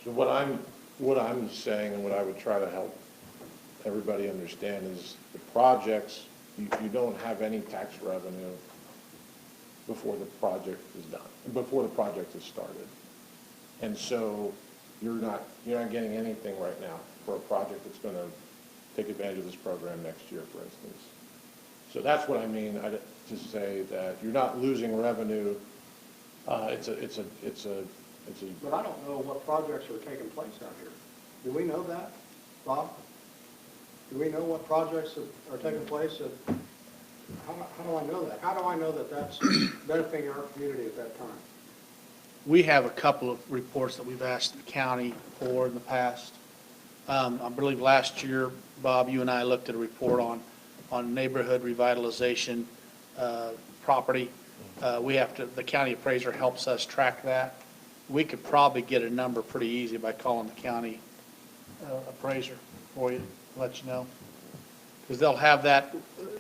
So what I'm saying, and what I would try to help everybody understand, is the projects, you don't have any tax revenue before the project is done, before the project is started. And so you're not getting anything right now for a project that's going to take advantage of this program next year, for instance. So that's what I mean to say that you're not losing revenue. It's a. But I don't know what projects are taking place out here. Do we know that, Bob? Do we know what projects are taking place? How do I know that? How do I know that that's benefiting our community at that time? We have a couple of reports that we've asked the county for in the past. I believe last year, Bob, you and I looked at a report on neighborhood revitalization property. The county appraiser helps us track that. We could probably get a number pretty easy by calling the county appraiser for you, let you know. Because they'll have that,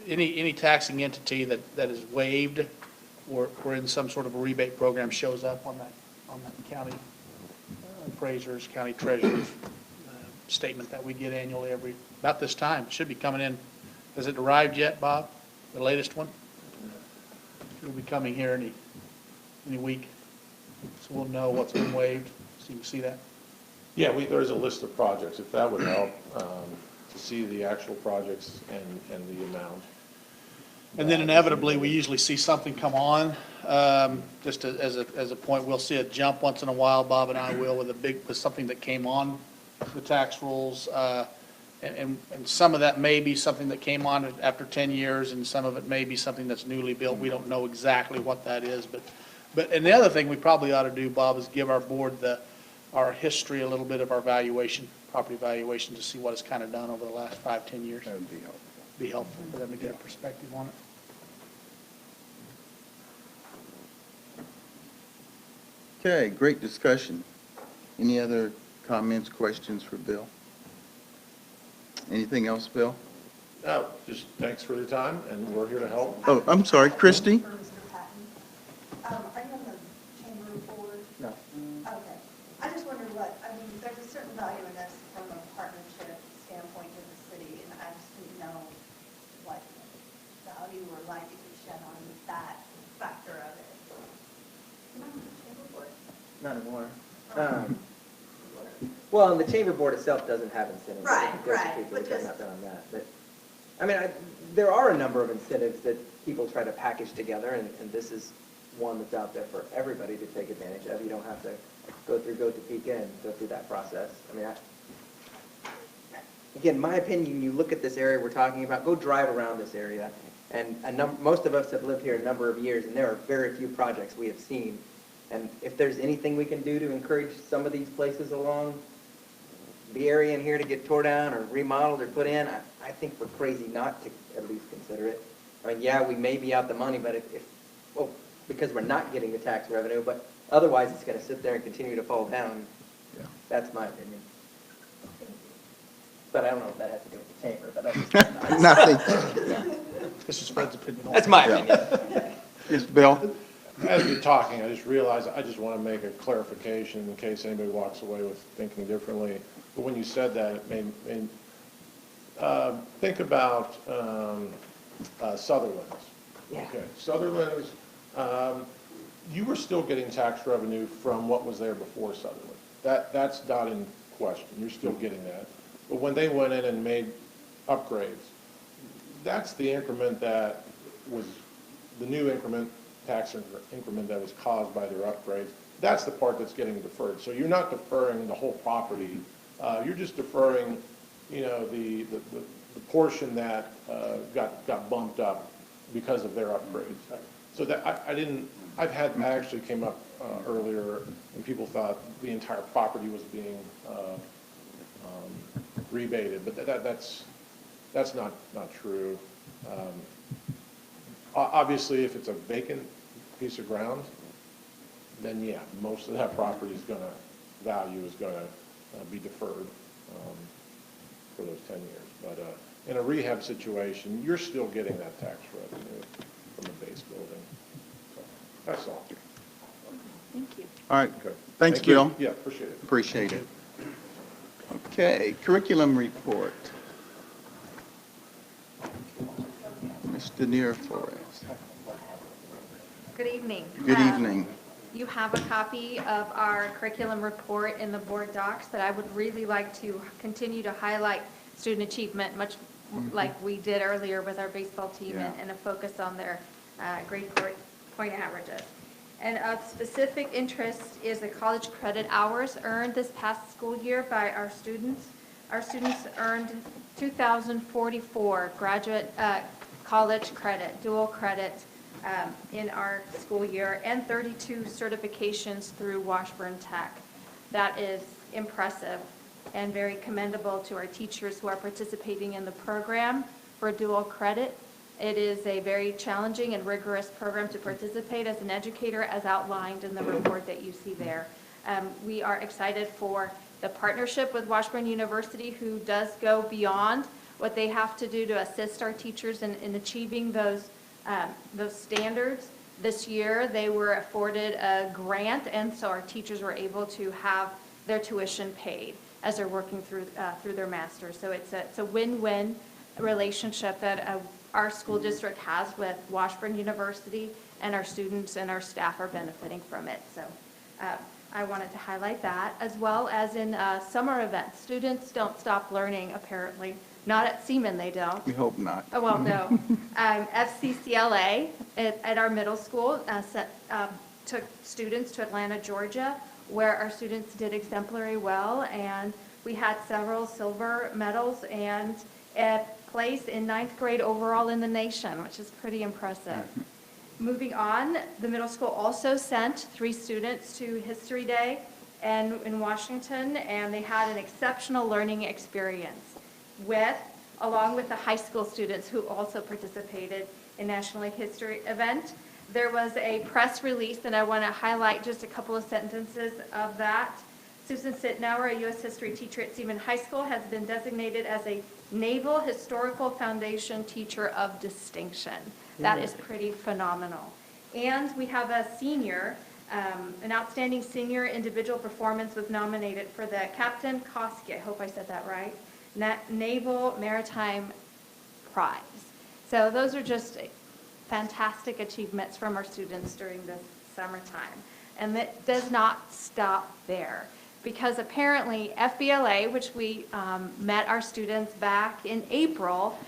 any taxing entity that is waived or in some sort of a rebate program shows up on that county appraiser's, county treasurer's statement that we get annually about this time. It should be coming in. Has it arrived yet, Bob? The latest one? It'll be coming here any week. So we'll know what's been waived, so you can see that. Yeah, there's a list of projects, if that would help, to see the actual projects and the amount. And then inevitably, we usually see something come on, just as a point, we'll see a jump once in a while, Bob and I will, with something that came on the tax rolls. And some of that may be something that came on after 10 years, and some of it may be something that's newly built. We don't know exactly what that is, and the other thing we probably ought to do, Bob, is give our board our history, a little bit of our valuation, property valuation, to see what it's kind of done over the last 5, 10 years. That would be helpful. Be helpful for them to get a perspective on it. Okay, great discussion. Any other comments, questions for Bill? Anything else, Bill? No, just thanks for your time, and we're here to help. Oh, I'm sorry, Christie? For Mr. Patton. Are you on the chamber board? No. Okay. I just wondered there's a certain value in this from a partnership standpoint with the city, and I just didn't know what value or light you could shed on that factor of it. Am I on the chamber board? Not anymore. Well, and the chamber board itself doesn't have incentives. Right, There's right, people but who try just- not done on that. But, I mean, there are a number of incentives that people try to package together, and this is one that's out there for everybody to take advantage of. You don't have to go through Go-To-Pika and go through that process. I mean, again, my opinion, you look at this area we're talking about, go drive around this area, and most of us have lived here a number of years, and there are very few projects we have seen. And if there's anything we can do to encourage some of these places along the area in here to get tore down or remodeled or put in, I think we're crazy not to at least consider it. I mean, yeah, we may be out the money, but because we're not getting the tax revenue, but otherwise it's going to sit there and continue to fall down. Yeah. That's my opinion. But I don't know if that has to do with the chamber, but that's Nothing. This is Fred's opinion. that's my opinion. Yes, Bill? As you're talking, I just realized, I just want to make a clarification in case anybody walks away with thinking differently. But when you said that, it made think about Sutherland's. Yeah. Okay, Sutherland's, you were still getting tax revenue from what was there before Sutherland. That's not in question. You're still getting that. But when they went in and made upgrades, that's the increment that was the new increment, tax increment that was caused by their upgrades. That's the part that's getting deferred. So you're not deferring the whole property. You're just deferring, the portion that got bumped up because of their upgrades. So that I actually came up earlier, and people thought the entire property was being rebated, but that's not true. Obviously, if it's a vacant piece of ground, then yeah, most of that property value is gonna be deferred for those 10 years. But in a rehab situation, you're still getting that tax revenue from the base building. So that's all. Thank you. All right. Okay. Thanks, Thank you. Bill. Yeah, appreciate it. Appreciate it. Okay, curriculum report. Mr. Neer Flores. Good evening. Good evening. You have a copy of our curriculum report in the board docs, but I would really like to continue to highlight student achievement, much like we did earlier with our baseball team, Yeah. and a focus on their grade point averages. And of specific interest is the college credit hours earned this past school year by our students. Our students earned 2,044 graduate college credit, dual credit, in our school year, and 32 certifications through Washburn Tech. That is impressive and very commendable to our teachers who are participating in the program for dual credit. It is a very challenging and rigorous program to participate as an educator, as outlined in the report that you see there. We are excited for the partnership with Washburn University, who does go beyond what they have to do to assist our teachers in achieving those standards. This year, they were afforded a grant, and so our teachers were able to have their tuition paid as they're working through their master's. So it's a win-win relationship that our school district has with Washburn University, and our students and our staff are benefiting from it. So I wanted to highlight that, as well as in summer events. Students don't stop learning, apparently. Not at Seaman, they don't. We hope not. Oh, well, no. FCCLA at our middle school took students to Atlanta, Georgia, where our students did exemplary well, and we had several silver medals and a place in 9th grade overall in the nation, which is pretty impressive. Moving on, the middle school also sent 3 students to History Day in Washington, and they had an exceptional learning experience along with the high school students who also participated in National History event. There was a press release, and I want to highlight just a couple of sentences of that. Susan Sitnauer, a U.S. history teacher at Seaman High School, has been designated as a Naval Historical Foundation Teacher of Distinction. That is pretty phenomenal. And we have a senior, an outstanding senior individual performance was nominated for the Captain Koski, I hope I said that right, Naval Maritime Prize. So those are just fantastic achievements from our students during this summertime. And it does not stop there, because apparently FBLA, which we met our students back in April,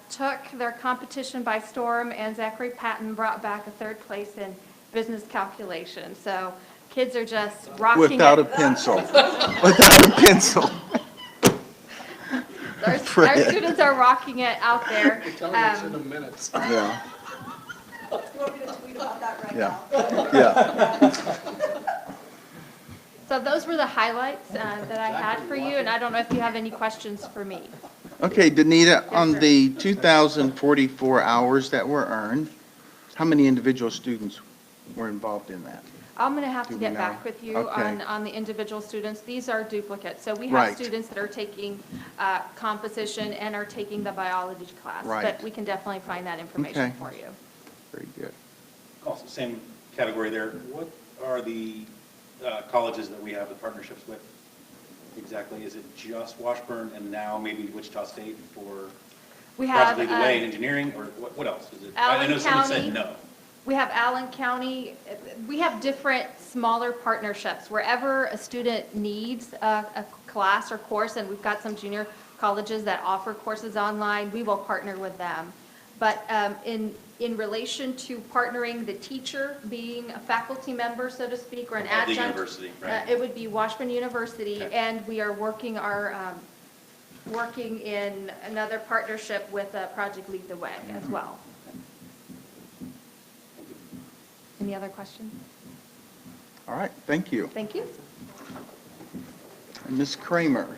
took their competition by storm, and Zachary Patton brought back a 3rd place in business calculation. So kids are just rocking Without it. a pencil. Without a pencil. Our students are rocking it out there. Tell me it's in the minutes. Yeah, You want me to tweet about that right yeah, now? yeah. So those were the highlights that I had for you, and I don't know if you have any questions for me. Okay, Danita, on sir. the 2,044 hours that were earned, how many individual students were involved in that? I'm going to have to Do we get know? back with you Okay. on the individual students. These are duplicates. So we have Right. students that are taking composition and are taking the biology class. Right. But we can definitely find that information Okay. for you. Very good. Also, same category there. What are the colleges that we have the partnerships with exactly? Is it just Washburn and now maybe Wichita State for We have Project Lead the Way in engineering, or what else is it? Allen I know someone County. said no. We have Allen County, we have different smaller partnerships. Wherever a student needs a class or course, and we've got some junior colleges that offer courses online, we will partner with them. But in relation to partnering the teacher, being a faculty member, so to speak, or an Of the adjunct. university, right. It would be Washburn University, Okay. and we are working working in another partnership with Project Lead the Way as well. Any other questions? All right, thank you. Thank you. And Ms. Kramer.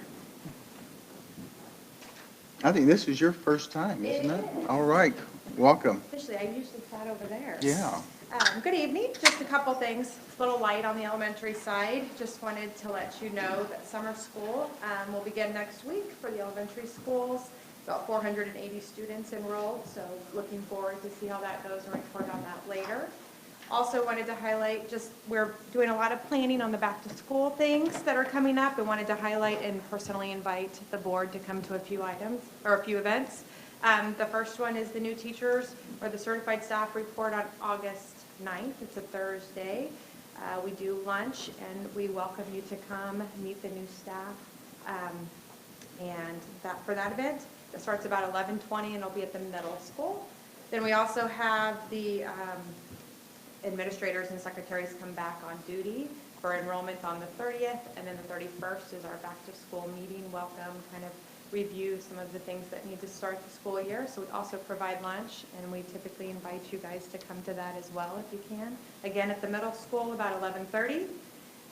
I think this is your first time, isn't it? All right, welcome. Officially, I usually sat over there. Yeah. Good evening. Just a couple things. It's a little light on the elementary side. Just wanted to let you know that summer school will begin next week for the elementary schools. About 480 students enrolled, so looking forward to see how that goes and report on that later. Also wanted to highlight, just we're doing a lot of planning on the back-to-school things that are coming up, and wanted to highlight and personally invite the board to come to a few items, or a few events. The first one is the new teachers, or the certified staff report on August 9th. It's a Thursday. We do lunch, and we welcome you to come meet the new staff. And for that event, it starts about 11:20, and it'll be at the middle school. Then we also have the administrators and secretaries come back on duty for enrollment on the 30th, and then the 31st is our back-to-school meeting, welcome, kind of review some of the things that need to start the school year. So we also provide lunch, and we typically invite you guys to come to that as well if you can. Again, at the middle school, about 11:30.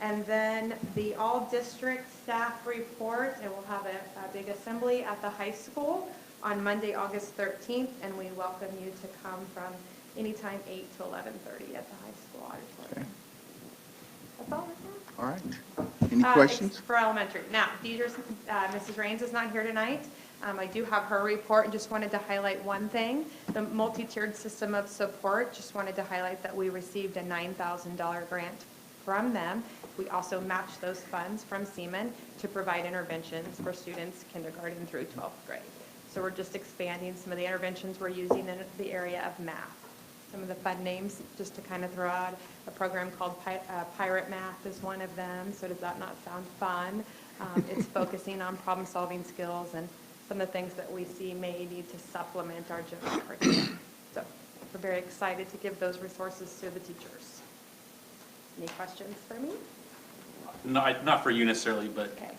And then the all-district staff report, and we'll have a big assembly at the high school on Monday, August 13th, and we welcome you to come from anytime 8 to 11:30 at the high school auditorium. That's all I have. All right. Any questions? For elementary. Now, Mrs. Raines is not here tonight. I do have her report, and just wanted to highlight one thing. The multi-tiered system of support, just wanted to highlight that we received a $9,000 grant from them. We also matched those funds from Seaman to provide interventions for students kindergarten through 12th grade. So we're just expanding some of the interventions we're using in the area of math. Some of the fun names, just to kind of throw out, a program called Pirate Math is one of them, so does that not sound fun? It's focusing on problem-solving skills and some of the things that we see may need to supplement our general curriculum. So we're very excited to give those resources to the teachers. Any questions for me? Not for you necessarily, but Okay.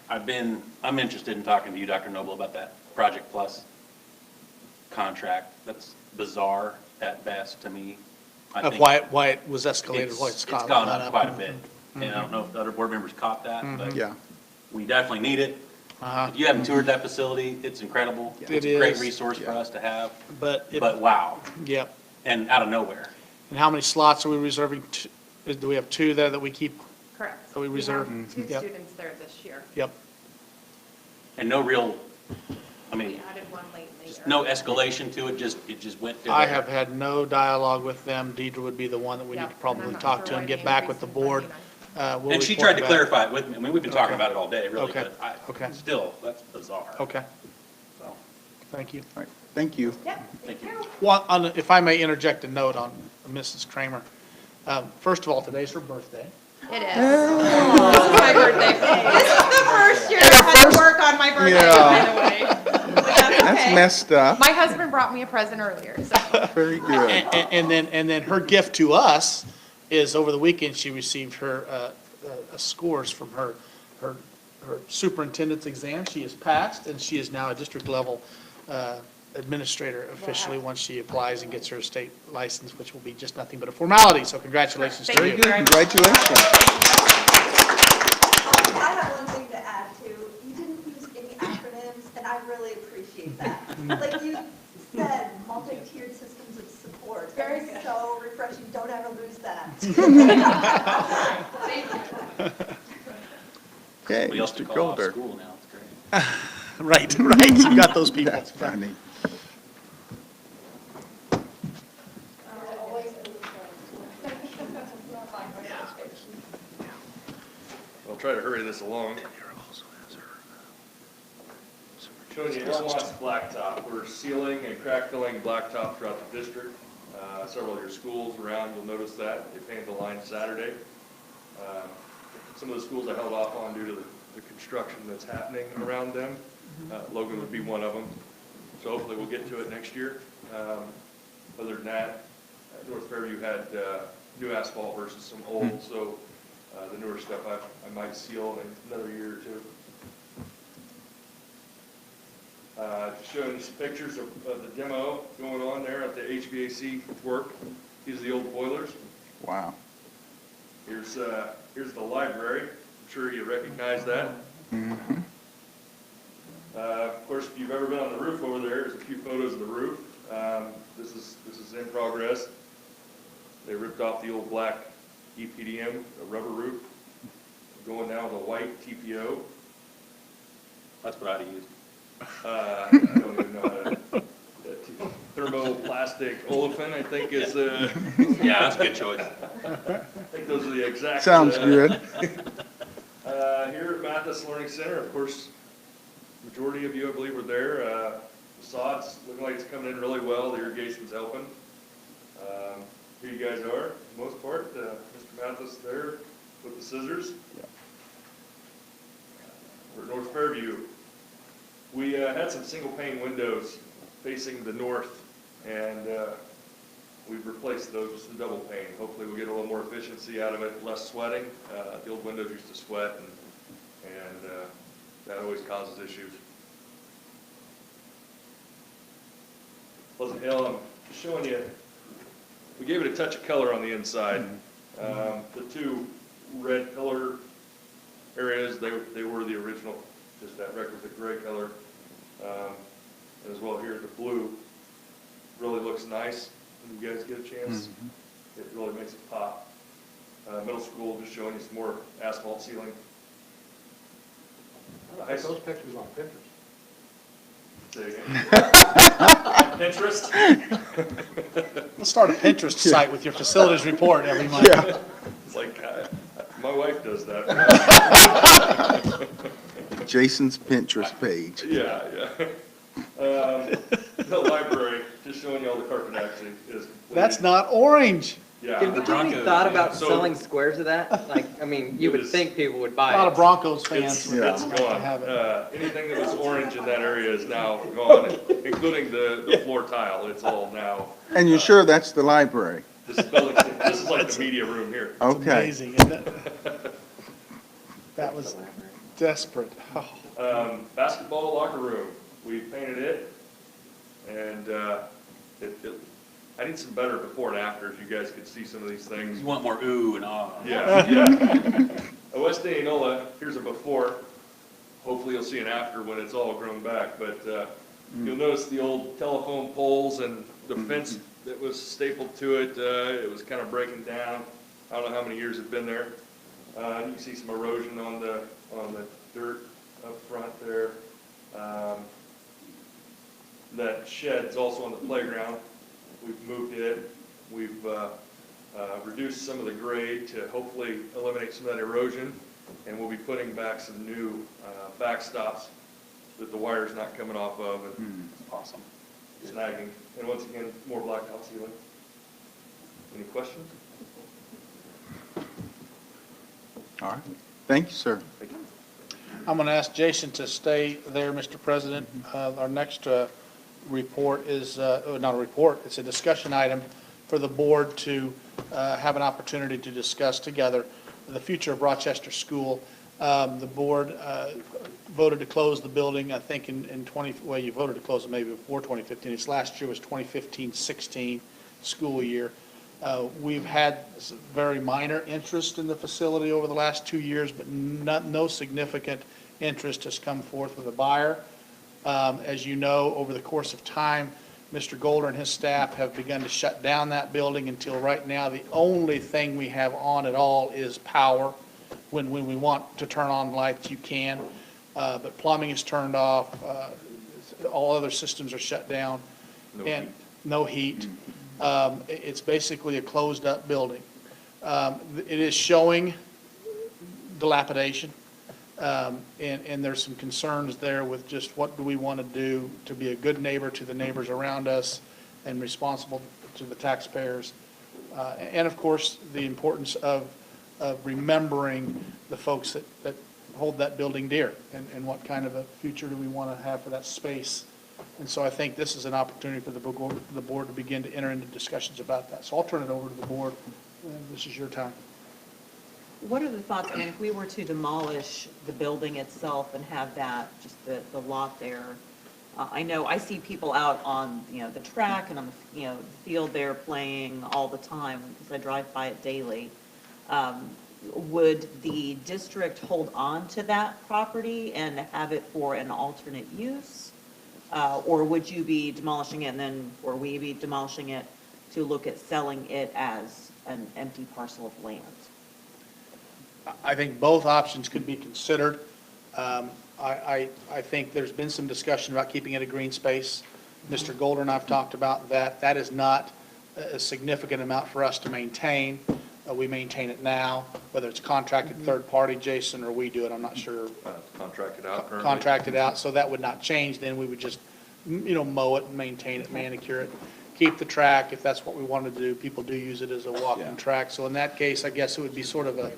I'm interested in talking to you, Dr. Noble, about that Project Plus contract. That's bizarre at best to me. I Of think why it was escalated, why it's gone gone up up. quite a bit. And I don't know if the other board members caught that, but Yeah. we definitely need it. Uh-huh. If you haven't toured that facility, it's incredible. It It's a great is. resource for us to have, But, but wow, yep. and out of nowhere. And how many slots are we reserving? Do we have 2 there that we keep? Correct. So we reserve- have 2 Yep. students there this year. Yep. And no real, I We mean, added one lately. just no escalation to it, it just went to I there. have had no dialogue with them. Deidre would be the one that we need Yep, to and probably I'm not talk sure to why and the get back with increase the in board. funding We'll And she report tried to back. clarify it with me. I mean, we've been talking Okay. about it all day, really, Okay. but Okay. still, that's bizarre. Okay, So, thank you. All right, thank you. Yep, thank you. Well, if I may interject a note on Mrs. Kramer. First of all, today's her birthday. it is. This is my birthday. This is the first year I've had to work on my birthday, Yeah. by the way. But that's That's okay. messed up. My husband brought me a present earlier, so. Very good. And then her gift to us is over the weekend, she received her scores from her superintendent's exam. She has passed, and she is now a district level administrator officially once she applies and gets her state license, which will be just nothing but a formality. So congratulations to Thank you. Very good, congratulations. I have one thing to add too. You didn't use any acronyms, and I really appreciate that. Like you said, multi-tiered systems of support. That is so refreshing. Don't ever lose that. Okay, We also Mr. call off Golder. school now, it's great. Right, you got those people. That's funny. I'll try to hurry this along. Showing you Elmont's blacktop. We're sealing and crack filling blacktop throughout the district. Several of your schools around, you'll notice that. They painted the line Saturday. Some of the schools I held off on due to the construction that's happening around them. Logan would be one of them. So hopefully we'll get to it next year. Other than that, North Fairview had new asphalt versus some old, so the newer stuff I might seal in another year or two. Just showing you some pictures of the demo going on there at the HVAC work. These are the old boilers. Wow. Here's the library. I'm sure you recognize that. Mhm. Of course, if you've ever been on the roof over there, there's a few photos of the roof. This is in progress. They ripped off the old black EPDM, a rubber roof, going now with a white TPO. That's what I'd have used. I don't even know how to. Thermoplastic olefin, I think is. Yeah, that's a good choice. I think those are the exact. Sounds good. Here at Mathis Learning Center, of course, majority of you, I believe, were there. The sod's looking like it's coming in really well. The irrigation's helping. Here you guys are, for the most part. Mr. Mathis there with the scissors. We're at North Fairview. We had some single pane windows facing the north, and we've replaced those with some double pane. Hopefully we'll get a little more efficiency out of it, less sweating. The old windows used to sweat, and that always causes issues. Pleasant Hill, I'm just showing you, we gave it a touch of color on the inside. The two red pillar areas, they were the original, just that requisite gray color. And as well here, the blue really looks nice when you guys get a chance. It really makes it pop. Middle school, just showing you some more asphalt ceiling. I those pictures on Pinterest. Say again. Pinterest? Let's start a Pinterest site with your facilities report every month. Yeah. It's like, my wife does that. Jason's Pinterest page. Yeah. The library, just showing you all the carpet actually is complete. That's not orange. Yeah. Can we the give any Broncos, thought yeah. about So selling squares of that? Like, I mean, you It would is- think people would A buy lot of it. Broncos fans It's, would it's like to gone. have it. Anything that was orange in that area is now gone, including the floor tile. It's all now. And you're sure that's the library? This building, this is like the media room here. It's Okay. amazing, isn't it? That was desperate. Oh. Basketball locker room, we painted it, and I need some better before and afters. You guys could see some of these things. You want more ooh and ah. Yeah, yeah. West Indianola, here's a before. Hopefully you'll see an after when it's all grown back, but you'll notice the old telephone poles and the fence that was stapled to it. It was kind of breaking down. I don't know how many years it's been there. You can see some erosion on the dirt up front there. That shed's also on the playground. We've moved it. We've reduced some of the grade to hopefully eliminate some of that erosion. And we'll be putting back some new backstops that the wire's not coming off of and Awesome. snagging. And once again, more blacktop ceiling. Any questions? All right. Thank you, sir. I'm going to ask Jason to stay there, Mr. President. Our next report is, not a report, it's a discussion item for the board to have an opportunity to discuss together the future of Rochester School. The board voted to close the building, I think, in 20, well, you voted to close it maybe before 2015. Its last year was 2015-16 school year. We've had some very minor interest in the facility over the last 2 years, but no significant interest has come forth with a buyer. As you know, over the course of time, Mr. Golder and his staff have begun to shut down that building until right now. The only thing we have on at all is power. When we want to turn on lights, you can, but plumbing is turned off. All other systems are shut down. And no heat. It's basically a closed-up building. It is showing dilapidation, and there's some concerns there with just what do we want to do to be a good neighbor to the neighbors around us and responsible to the taxpayers. And of course, the importance of remembering the folks that hold that building dear, and what kind of a future do we want to have for that space. And so I think this is an opportunity for the board to begin to enter into discussions about that. So I'll turn it over to the board. This is your time. What are the thoughts, I mean, if we were to demolish the building itself and have that, just the lot there? I know, I see people out on, the track and on the, field there playing all the time, because I drive by it daily. Would the district hold on to that property and have it for an alternate use? Or would you be demolishing it and then, or we be demolishing it to look at selling it as an empty parcel of land? I think both options could be considered. I think there's been some discussion about keeping it a green space. Mr. Golder and I've talked about that. That is not a significant amount for us to maintain. We maintain it now, whether it's contracted third party, Jason, or we do it, I'm not sure. Contracted out currently. Contracted out, so that would not change. Then we would just, mow it and maintain it, manicure it, keep the track if that's what we want to do. People do use it as a walking track. So in that case, I guess it would be sort of a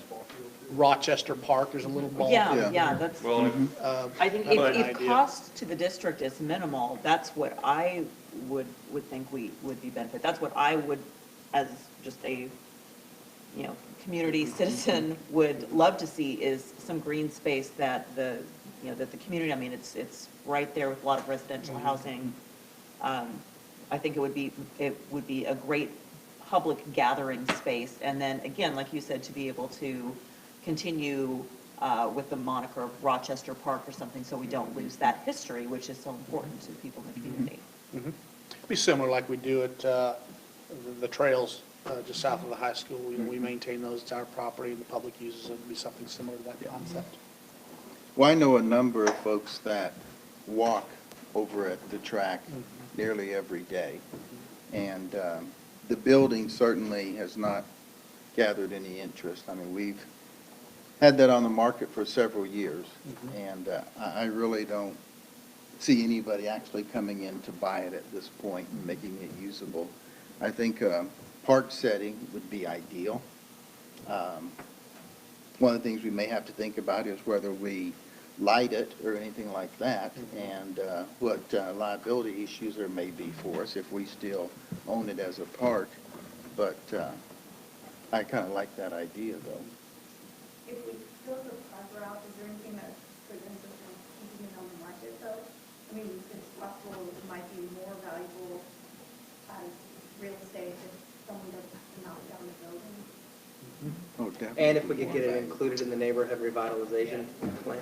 Rochester Park. There's a little ball. Yeah, that's, Well, I think But- if cost to the district is minimal, that's what I would think would be benefit. That's what I would, as just a, community citizen, would love to see is some green space that that the community, I mean, it's right there with a lot of residential housing. I think it would be a great public gathering space. And then again, like you said, to be able to continue with the moniker of Rochester Park or something, so we don't lose that history, which is so important to people in the community. Be similar like we do at the trails just south of the high school. We maintain those. It's our property, and the public uses it. It'd be something similar to that concept. Well, I know a number of folks that walk over at the track nearly every day. And the building certainly has not gathered any interest. I mean, we've had that on the market for several years, and I really don't see anybody actually coming in to buy it at this point and making it usable. I think park setting would be ideal. One of the things we may have to think about is whether we light it or anything like that, and what liability issues there may be for us if we still own it as a park. But I kind of like that idea, though. If we go the park route, is there anything that prevents us from keeping it on the market though? I mean, it's possible it might be more valuable as real estate if someone doesn't have to knock down the building. Oh, definitely. And if we could get it included in the neighborhood revitalization plan.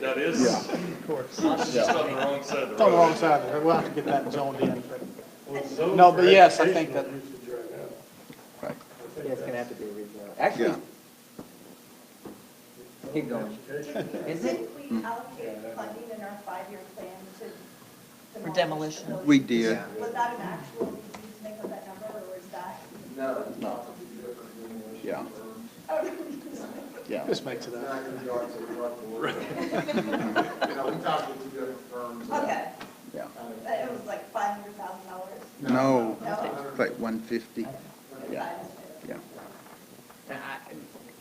That is, Yeah. Of course. it's just on the wrong side of the road. It's on the wrong side of it. We'll have to get that zoned in. No, but yes, I think that, Right. Yeah, it's gonna have to be a rezone. Actually, Yeah. keep going. Is it? Didn't we allocate funding in our 5-year plan to For demolition. the building? We did. Was that an actual, did you just make up that number, or was that? No. Yeah. Oh, Yeah. this makes it up. Okay, Yeah. it was like $500,000. No, No? it's like 150. Yeah. Yeah.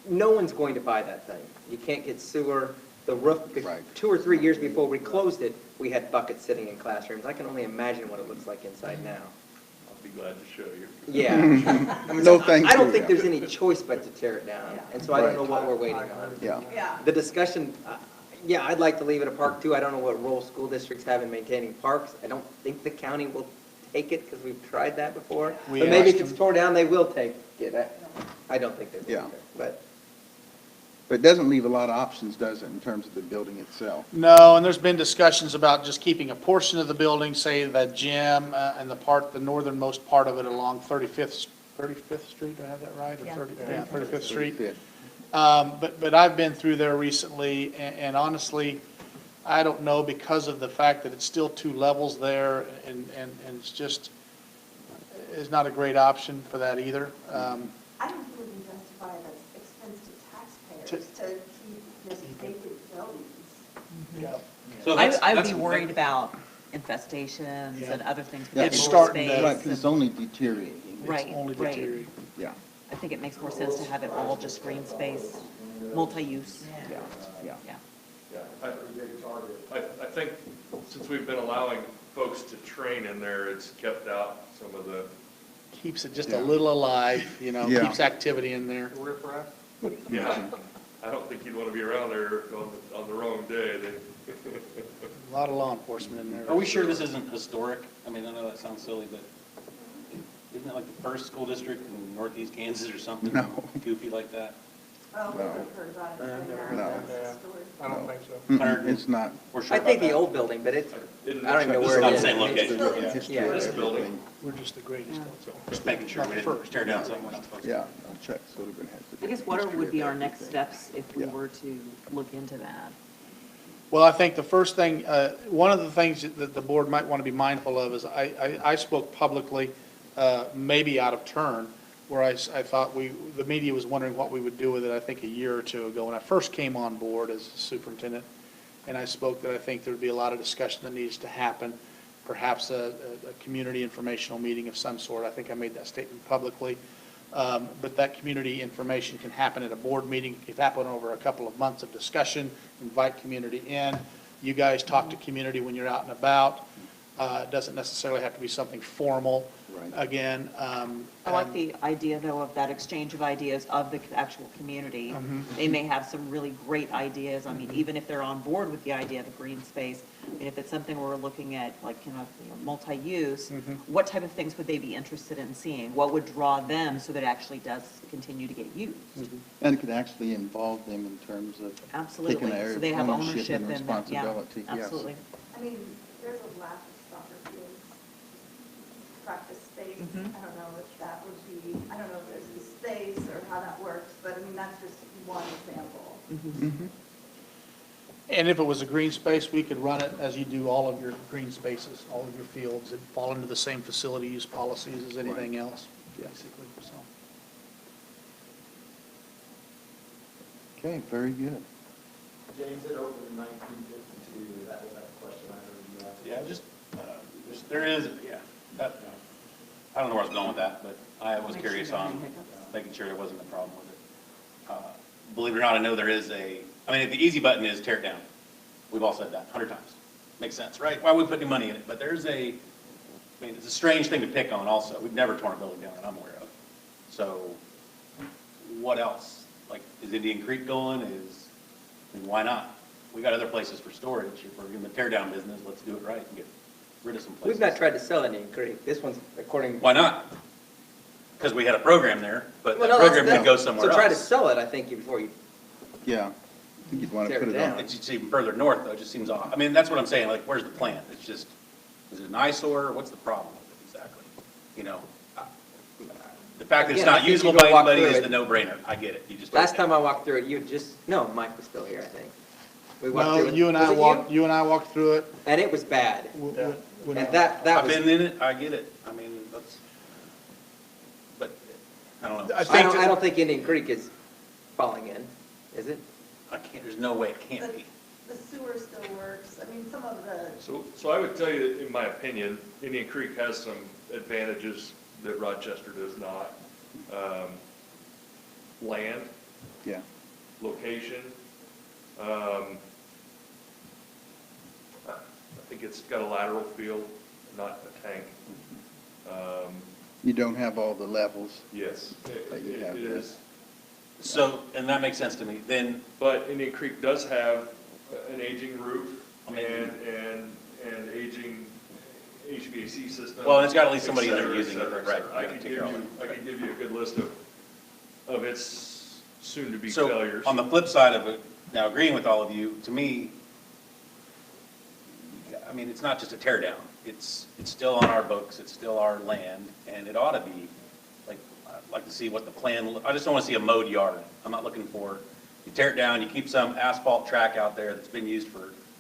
No one's going to buy that thing. You can't get sewer, the roof, Right. 2 or 3 years before we closed it, we had buckets sitting in classrooms. I can only imagine what it looks like inside now. I'll be glad to show you. Yeah. I mean, No, so thank I don't you. think there's any choice but to tear it down, Yeah. and so I don't know Right. what we're waiting on. Yeah. Yeah. The discussion, yeah, I'd like to leave it a park too. I don't know what role school districts have in maintaining parks. I don't think the county will take it because we've tried that before. We But maybe if asked it's them. torn down, they will take it. I don't think they will. Yeah. either, But But it doesn't leave a lot of options, does it, in terms of the building itself? No, and there's been discussions about just keeping a portion of the building, say the gym and the northernmost part of it along 35th Street, do I have that right? Or Yeah. 35th Street. 35th. But I've been through there recently, and honestly, I don't know, because of the fact that it's still 2 levels there, and it's just, is not a great option for that either. I don't think we can justify the expense to taxpayers to keep this vacant buildings. Yeah. So I that's- would be that's- worried about infestations Yeah. and other things. Yeah, It's potential starting to- space, Right, 'cause it's and only deteriorating. Right, It's only right. deteriorating. Yeah, I think it makes more sense to have it all just green space, multi-use. yeah, yeah. Yeah. Yeah, I think since we've been allowing folks to train in there, it's kept out some of the, Keeps it just a Yeah. little alive, Yeah. keeps activity in there. yeah. I don't think you'd want to be around there on the wrong day. A lot of law enforcement in there. Are we sure this isn't historic? I mean, I know that sounds silly, but isn't it like the first school district in northeast Kansas or something? No. Goofy like that? Oh, we've heard about it. It's been No. around since the story. I don't think so. Mm-mm, It's not. We're sure I think about the that. old building, but it's, Isn't I don't even know This where is it not is. the same location. Yeah. This building, We're just the greatest. Just making sure we didn't tear down something we're not supposed to. Yeah, I'll check, so we're gonna have to. I guess what history would of be our next everything. steps if we Yeah. were to look into that? Well, I think the first thing, one of the things that the board might want to be mindful of is I spoke publicly, maybe out of turn, where I thought the media was wondering what we would do with it, I think a year or two ago, when I first came on board as superintendent. And I spoke that I think there'd be a lot of discussion that needs to happen, perhaps a community informational meeting of some sort. I think I made that statement publicly. But that community information can happen at a board meeting, it can happen over a couple of months of discussion, invite community in. You guys talk to community when you're out and about. It doesn't necessarily have to be something formal. Right. Again. I like the idea, though, of that exchange of ideas of the actual community. They may have some really great ideas. I mean, even if they're on board with the idea of the green space, I mean, if it's something we're looking at, like, multi-use, what type of things would they be interested in seeing? What would draw them so that it actually does continue to get used? And it could actually involve them in terms of Absolutely. taking area So they have ownership ownership and and, yeah, responsibility. Yes. absolutely. I mean, there's a lack of soccer fields, practice space. Mhm. I don't know if that would be, I don't know if there's the space or how that works, but I mean, that's just one example. Mhm. And if it was a green space, we could run it as you do all of your green spaces, all of your fields. It'd fall into the same facility use policies as anything else, basically, so. Okay, very good. James, it opened in 1952, that was that question I heard you ask. Yeah, there is, yeah. I don't know where I was going with that, but I was Make sure curious you don't have on any hiccups. making sure there wasn't a problem with it. Believe it or not, I know there is I mean, the easy button is tear it down. We've all said that 100 times. Makes sense, right? Why would we put any money in it? But I mean, it's a strange thing to pick on also. We've never torn a building down that I'm aware of. So what else? Like, is Indian Creek going? I mean, why not? We got other places for storage. If we're in the tear down business, let's do it right and get rid of some places. We've not tried to sell Indian Creek. This one's according. Why not? Because we had a program there, but Well, that no, that's- program didn't go somewhere else. So try to sell it, I think, before you. Yeah, I think you'd want to Tear put it it down. on. It's just even further north, though, it just seems off. I mean, that's what I'm saying, like, where's the plan? It's just, is it an eyesore? What's the problem with it exactly? You know, the fact that it's Again, I not think you usable go by walk anybody through is it. the no-brainer. I get it. You just. Last time I walked through it, you just, no, Mike was still here, I think. We walked No, through it. you and Was I it walked, you and I walked through it. And it was bad. When- And that I've was, been in it, I get it. I mean, but, I don't know. I don't think Indian Creek is falling in, is it? I can't, there's no way it can't be. The sewer still works. I mean, some of the, So I would tell you, that in my opinion, Indian Creek has some advantages that Rochester does not. Land, Yeah. location. I think it's got a lateral field, not a tank. You don't have all the levels. Yes, That you have it there. is. So, and that makes sense to me. Then, But Indian Creek does have an aging roof I mean- and aging HVAC system. Well, and it's got at least somebody et in there cetera, using it, et cetera, et right. cetera. I Gotta could take give care of you, it. I could give you a good list of its soon-to-be so failures. on the flip side of it, now agreeing with all of you, to me, I mean, it's not just a tear down. It's still on our books, it's still our land, and it ought to be, like, I'd like to see what the plan, I just don't want to see a mowed yard. I'm not looking for, you tear it down, you keep some asphalt track out there that's been used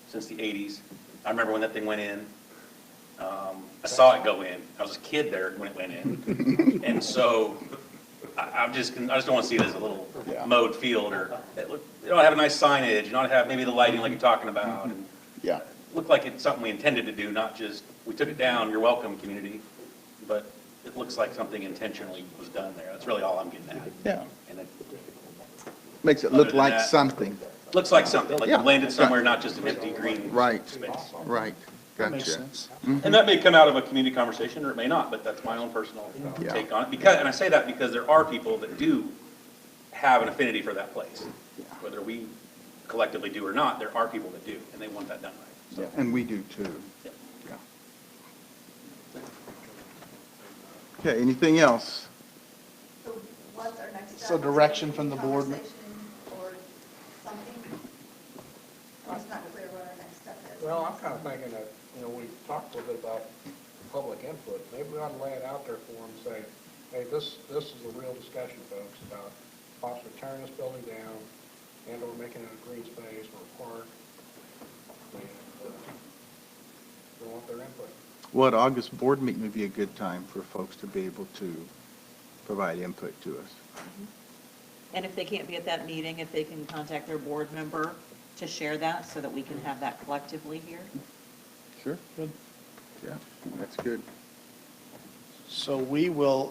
since the 80s. I remember when that thing went in. I saw it go in. I was a kid there when it went in. And so I just don't want to see it as a little Yeah. mowed field or, you don't have a nice signage, you don't have maybe the lighting like you're talking about. And Yeah. look like it's something we intended to do, not just, we took it down, you're welcome, community. But it looks like something intentionally was done there. That's really all I'm getting at. Yeah. And it Makes it Other look than like that- something. looks like something, like Yeah. you landed somewhere, not just an empty green Right. space. Right. That makes Gotcha. sense. And that may come out of a community conversation, or it may not, but that's my own personal Yeah. take on it. And I say that because there are people that do have an affinity for that place. Whether we collectively do or not, there are people that do, and they want that done right. So, And we do too. yeah. Yeah. Okay, anything else? so what's our next step? So direction from the board. Conversation or something? Oh, it's not clear what our next step is. Well, I'm kind of thinking that, we talked a little bit about public input. Maybe we ought to lay it out there for them, say, hey, this is a real discussion, folks, about possibly tearing this building down and or making it a green space or a park. And we want their input. What, August board meeting would be a good time for folks to be able to provide input to us? And if they can't be at that meeting, if they can contact their board member to share that so that we can have that collectively here. Sure. Good. Yeah, that's good. So we will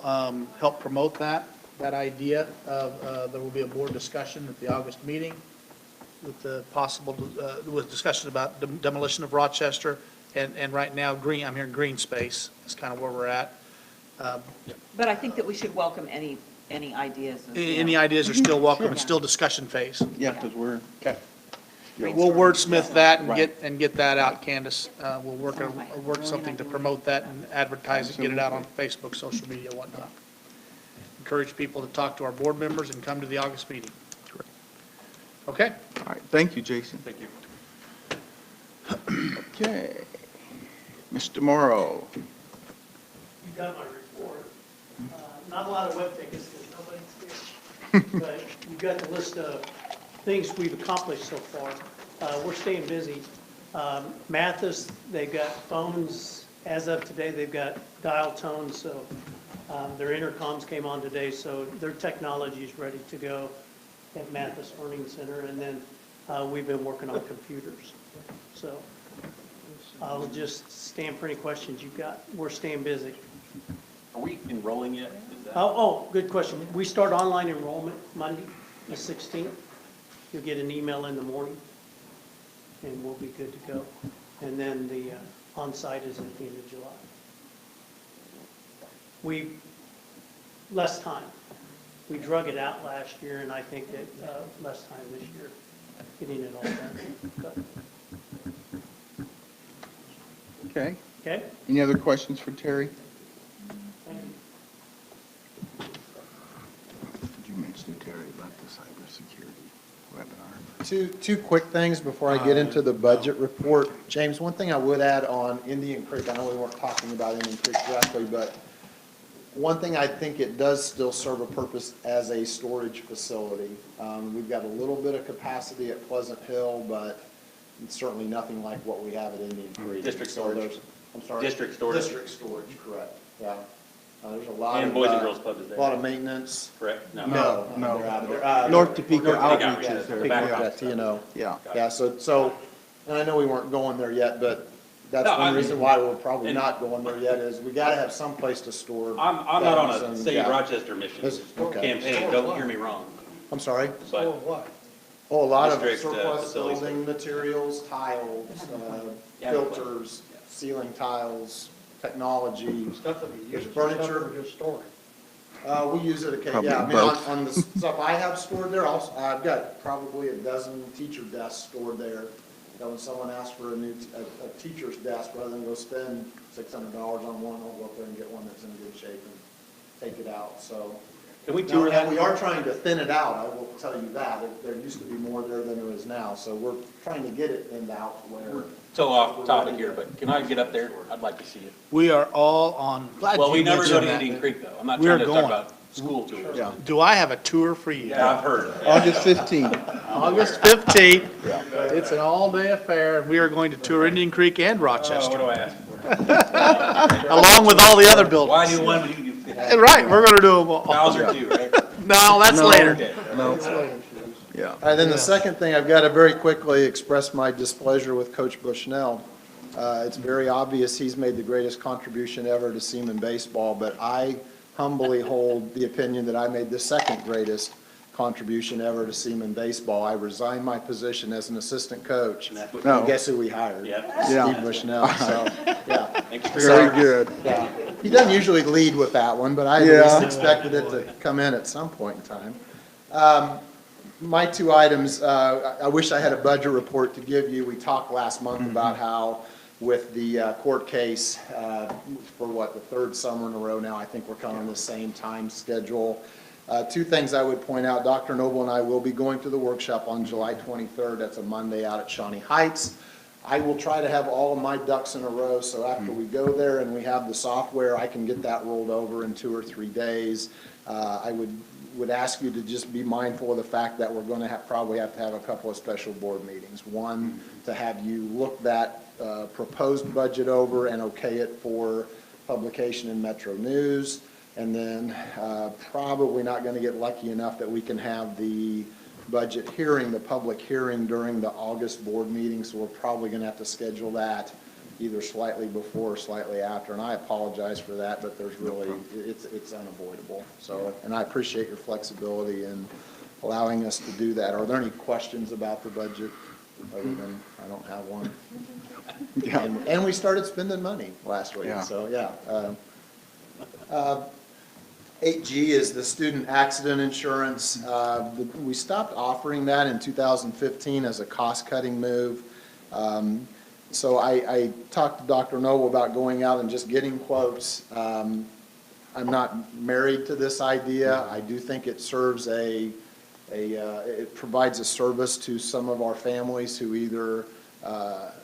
help promote that idea of, there will be a board discussion at the August meeting with the possible, with discussion about demolition of Rochester, and right now, I'm hearing green space is kind of where we're at. But I think that we should welcome any ideas. as well. Any ideas are still welcome, it's still discussion phase. Yeah, because we're, We'll wordsmith that and Right. get that out, Candace. We'll work Really something not to doing promote that and advertise it, get it out on Facebook, social media, whatnot. Encourage people to talk to our board members and come to the August meeting. Okay? all right, thank you, Jason. Thank you. Okay. Mr. Morrow. You got my report. Not a lot of web tickets because nobody's here. But you got the list of things we've accomplished so far. We're staying busy. Mathis, they've got phones. As of today, they've got dial tones, so their intercoms came on today, so their technology is ready to go at Mathis Learning Center. And then we've been working on computers. So I'll just stand for any questions you've got. We're staying busy. Are we enrolling yet? Is that? Good question. We start online enrollment Monday, the 16th. You'll get an email in the morning, and we'll be good to go. And then the on-site is at the end of July. Less time. We drug it out last year, and I think that less time this year, getting it all done. Okay. Okay? Any other questions for Terry? Thank you. Did you mention to Terry about the cybersecurity webinar? Two quick things before I get into the budget report. James, one thing I would add on Indian Creek, I know we weren't talking about Indian Creek directly, but one thing I think it does still serve a purpose as a storage facility. We've got a little bit of capacity at Pleasant Hill, but it's certainly nothing like what we have at Indian Creek. District So storage. there's- I'm sorry? District storage. District storage, correct, yeah. There's a lot of. And Boys and Girls Club is there. A lot of maintenance. Correct? No, No. they're out of there. North Topeka North Outreach yeah, is there. Topeka, TNO. Yeah. Yeah, so, and I know we weren't going there yet, but that's No, one I- reason why we're probably and- not going there yet, is we gotta have some place to store. I'm not on things a and- Save yeah. Rochester mission This- okay. campaign, don't hear me wrong. I'm sorry? But Oh, a lot of District, surplus facilities. building materials, tiles, Yeah. filters, ceiling tiles, technology. Stuff that we use, There's stuff furniture. that we're just storing. We use it occasionally, Probably yeah, I mean, both. on the stuff I have stored there, I've got probably a dozen teacher desks stored there. That when someone asks for a teacher's desk, rather than go spend $600 on one, I'll go up there and get one that's in good shape and take it out, so. Can we Now, tour that? we are trying to thin it out, I will tell you that. There used to be more there than there is now, so we're trying to get it thinned out where. So off topic here, but can I get up there? I'd like to see it. We are all on, glad Well, we you never go mentioned to that. Indian Creek though. I'm not We're trying to talk going. about school tours. Yeah. Do I have a tour for you? Yeah, I've heard. August 15th. August 15th. It's an all-day affair. We are going to tour Indian Creek and Oh, what Rochester, do I ask for? along with all the other buildings. Why do one when you can do Right, we're gonna do them all. Bowser too, right? No, that's later. Okay. Yeah. All right, then the second thing, I've got to very quickly express my displeasure with Coach Bushnell. It's very obvious he's made the greatest contribution ever to Seaman baseball, but I humbly hold the opinion that I made the second greatest contribution ever to Seaman baseball. I resigned my position as an assistant coach. No. And guess who we hired? Yeah. Steve Bushnell, so, yeah. Thanks for Very good. Yeah. He doesn't usually lead with that one, but I at Yeah. least expected it to come in at some point in time. My two items, I wish I had a budget report to give you. We talked last month about how with the court case, for the third summer in a row now, I think we're kind of on the same time schedule. Two things I would point out, Dr. Noble and I will be going to the workshop on July 23rd. That's a Monday out at Shawnee Heights. I will try to have all of my ducks in a row, so after we go there and we have the software, I can get that rolled over in 2 or 3 days. I would ask you to just be mindful of the fact that we're going to probably have to have a couple of special board meetings. One, to have you look that proposed budget over and okay it for publication in Metro News. And then probably not going to get lucky enough that we can have the budget hearing, the public hearing during the August board meeting. So we're probably going to have to schedule that either slightly before or slightly after. And I apologize for that, but there's really, it's unavoidable. So, and I appreciate your flexibility in allowing us to do that. Are there any questions about the budget other than I don't have one? Yeah. And we started spending money last week, Yeah. so yeah. 8G is the student accident insurance. We stopped offering that in 2015 as a cost-cutting move. So I talked to Dr. Noble about going out and just getting quotes. I'm not married to this idea. I do think it serves it provides a service to some of our families who either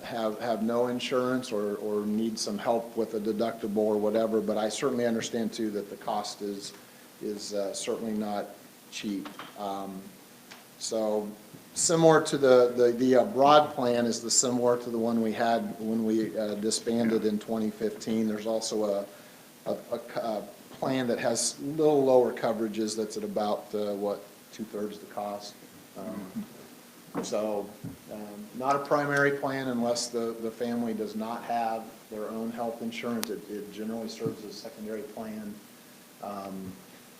have no insurance or need some help with a deductible or whatever, but I certainly understand too that the cost is certainly not cheap. So similar to the broad plan is similar to the one we had when we disbanded in 2015. There's also a plan that has a little lower coverages that's at about, 2/3 the cost. So not a primary plan unless the family does not have their own health insurance. It generally serves as a secondary plan.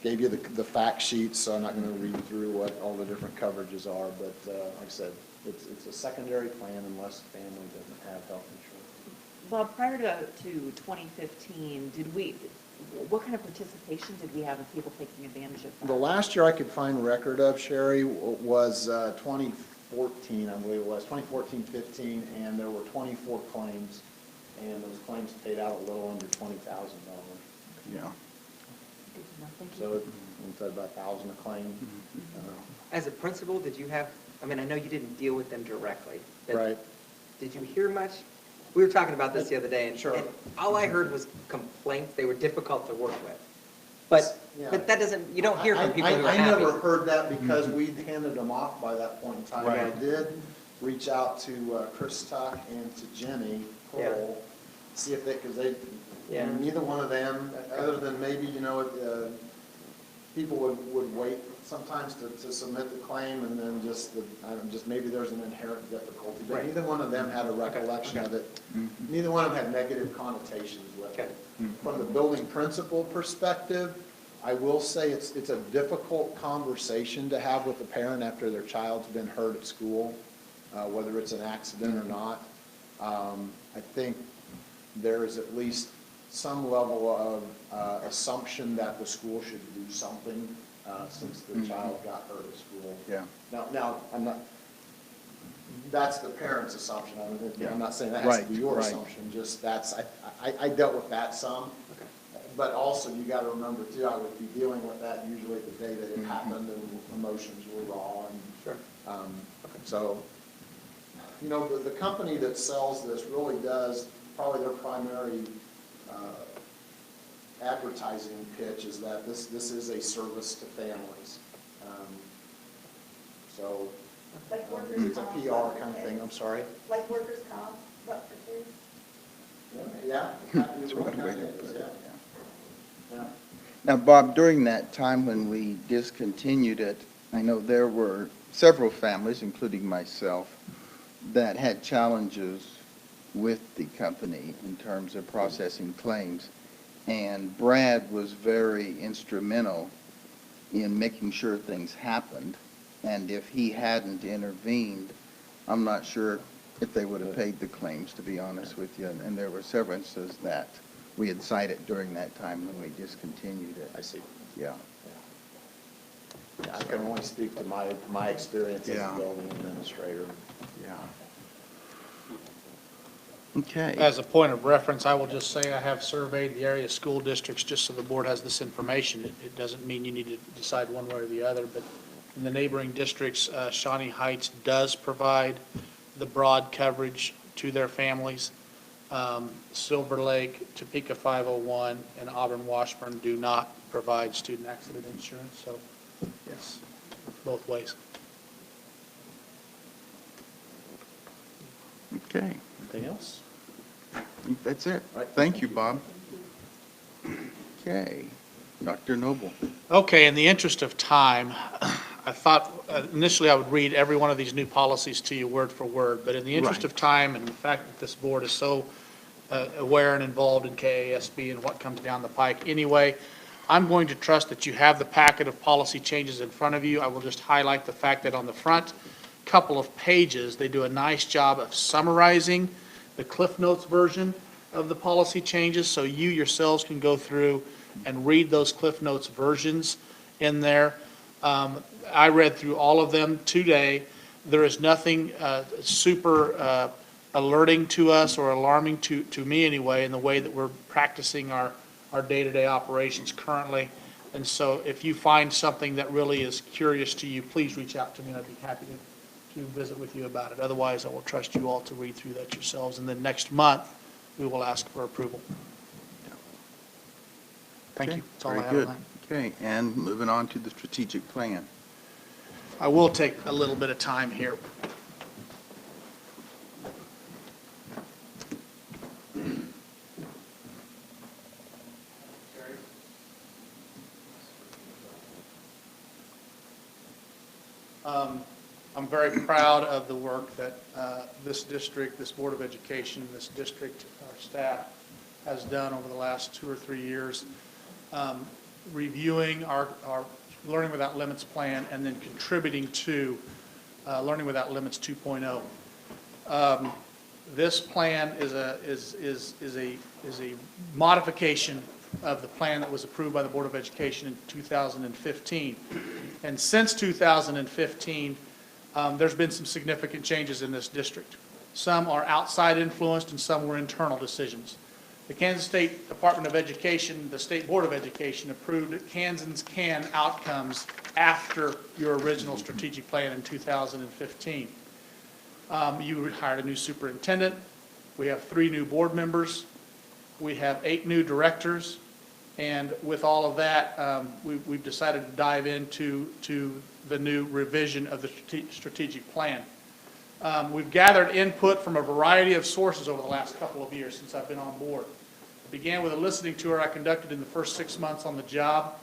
Gave you the fact sheet, so I'm not going to read through what all the different coverages are, but like I said, it's a secondary plan unless the family doesn't have health insurance. Bob, prior to 2015, what kind of participation did we have of people taking advantage of that? The last year I could find record of, Sherry, was 2014, I believe it was, 2014-15, and there were 24 claims, and those claims paid out a little under $20,000. Yeah. So it's about 1,000 a claim. As a principal, did you have, I mean, I know you didn't deal with them directly. But Right. did you hear much? We were talking about this the other day, and Sure. and all I heard was complaints. They were difficult to work with. But Yeah. that doesn't, you don't hear from people who are I happy. never heard that because we handed them off by that point in time. Right. I did reach out to Chris Tuck and to Jenny Cole, see if they, because they, Yeah. neither one of them, other than maybe, people would wait sometimes to submit the claim and then just maybe there's an inherent difficulty. But Right. neither one of them had a recollection of it. Neither one of them had negative connotations with it. From the building principal perspective, I will say it's a difficult conversation to have with a parent after their child's been hurt at school, whether it's an accident or not. I think there is at least some level of assumption that the school should do something since the child got hurt at school. Yeah. Now, I'm not, that's the parent's assumption. I'm not saying that has to Right, be your right. assumption, just I dealt with that some. Okay. But also, you got to remember too, I would be dealing with that usually the day that it happened and emotions were raw. And Sure. so, the company that sells this really does, probably their primary advertising pitch is that this is a service to families. So, Like workers' it's a comp, PR kind of thing. I'm sorry. Like workers' comp, but for kids. Yeah. That's a good way to put it, Yeah. Now, Bob, during that time when we discontinued it, I know there were several families, including myself, that had challenges with the company in terms of processing claims. And Brad was very instrumental in making sure things happened. And if he hadn't intervened, I'm not sure if they would have paid the claims, to be honest with you. And there were several instances that we had cited during that time when we discontinued it. I see. Yeah. Yeah, I can only speak to my experience as Yeah. a building administrator. Yeah. Okay. As a point of reference, I will just say I have surveyed the area school districts, just so the board has this information. It doesn't mean you need to decide one way or the other, but in the neighboring districts, Shawnee Heights does provide the broad coverage to their families. Silver Lake, Topeka 501, and Auburn Washburn do not provide student accident insurance, so yes, both ways. Okay. Anything else? I think that's it. Right. Thank you, Bob. Okay. Dr. Noble. Okay, in the interest of time, I thought initially I would read every one of these new policies to you word for word, but in the interest Right. of time and the fact that this board is so aware and involved in KASB and what comes down the pike anyway, I'm going to trust that you have the packet of policy changes in front of you. I will just highlight the fact that on the front couple of pages, they do a nice job of summarizing the Cliff Notes version of the policy changes, so you yourselves can go through and read those Cliff Notes versions in there. I read through all of them today. There is nothing super alerting to us or alarming to me anyway in the way that we're practicing our day-to-day operations currently. And so if you find something that really is curious to you, please reach out to me and I'd be happy to visit with you about it. Otherwise, I will trust you all to read through that yourselves. And then next month, we will ask for approval. Thank Okay, you. That's all I very have on good. that. Okay, and moving on to the strategic plan. I will take a little bit of time here. I'm very proud of the work that this district, this Board of Education, this district, our staff has done over the last 2 or 3 years, reviewing our Learning Without Limits plan and then contributing to Learning Without Limits 2.0. This plan is a modification of the plan that was approved by the Board of Education in 2015. And since 2015, there's been some significant changes in this district. Some are outside influenced and some were internal decisions. The Kansas State Department of Education, the State Board of Education approved Kansans Can outcomes after your original strategic plan in 2015. You hired a new superintendent. We have 3 new board members. We have 8 new directors. And with all of that, we've decided to dive into the new revision of the strategic plan. We've gathered input from a variety of sources over the last couple of years since I've been on board. It began with a listening tour I conducted in the first 6 months on the job.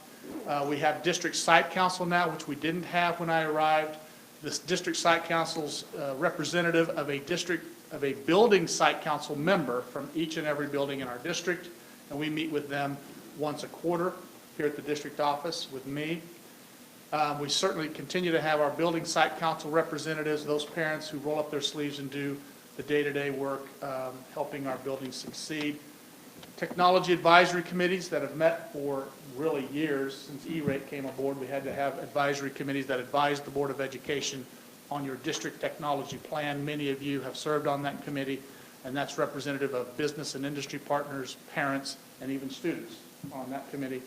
We have district site council now, which we didn't have when I arrived. This district site council's representative of a building site council member from each and every building in our district, and we meet with them once a quarter here at the district office with me. We certainly continue to have our building site council representatives, those parents who roll up their sleeves and do the day-to-day work helping our buildings succeed. Technology advisory committees that have met for really years. Since E-rate came aboard, we had to have advisory committees that advised the Board of Education on your district technology plan. Many of you have served on that committee, and that's representative of business and industry partners, parents, and even students on that committee.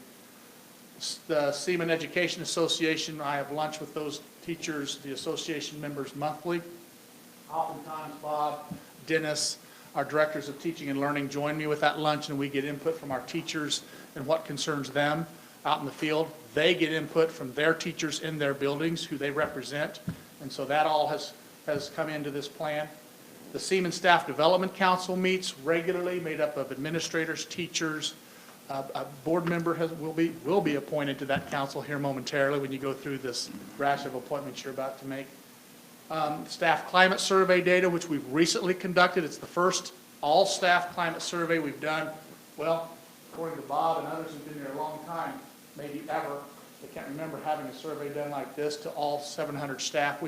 The Seaman Education Association, I have lunch with those teachers, the association members monthly. Oftentimes, Bob, Dennis, our directors of teaching and learning join me with that lunch, and we get input from our teachers and what concerns them out in the field. They get input from their teachers in their buildings, who they represent, and so that all has come into this plan. The Seaman Staff Development Council meets regularly, made up of administrators, teachers. A board member will be appointed to that council here momentarily when you go through this rash of appointments you're about to make. Staff climate survey data, which we've recently conducted. It's the first all-staff climate survey we've done, well, according to Bob and others who've been there a long time, maybe ever. I can't remember having a survey done like this to all 700 staff.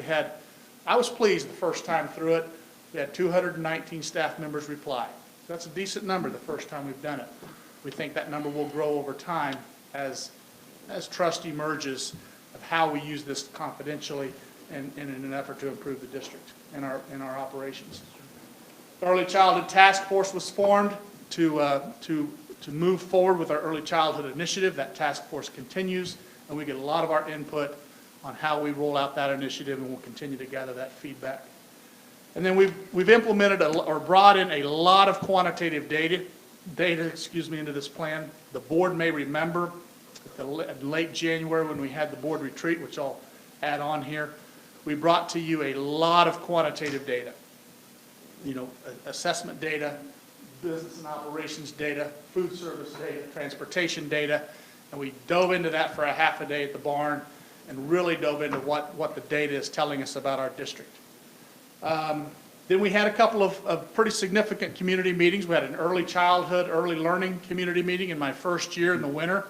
I was pleased the first time through it. We had 219 staff members reply. So that's a decent number the first time we've done it. We think that number will grow over time as trust emerges of how we use this confidentially and in an effort to improve the district and our operations. The Early Childhood Task Force was formed to move forward with our Early Childhood Initiative. That task force continues, and we get a lot of our input on how we roll out that initiative, and we'll continue to gather that feedback. And then we've implemented or brought in a lot of quantitative data into this plan. The board may remember in late January when we had the board retreat, which I'll add on here, we brought to you a lot of quantitative data. Assessment data, business and operations data, food service data, transportation data, and we dove into that for a half a day at the barn and really dove into what the data is telling us about our district. Then we had a couple of pretty significant community meetings. We had an early childhood, early learning community meeting in my first year in the winter,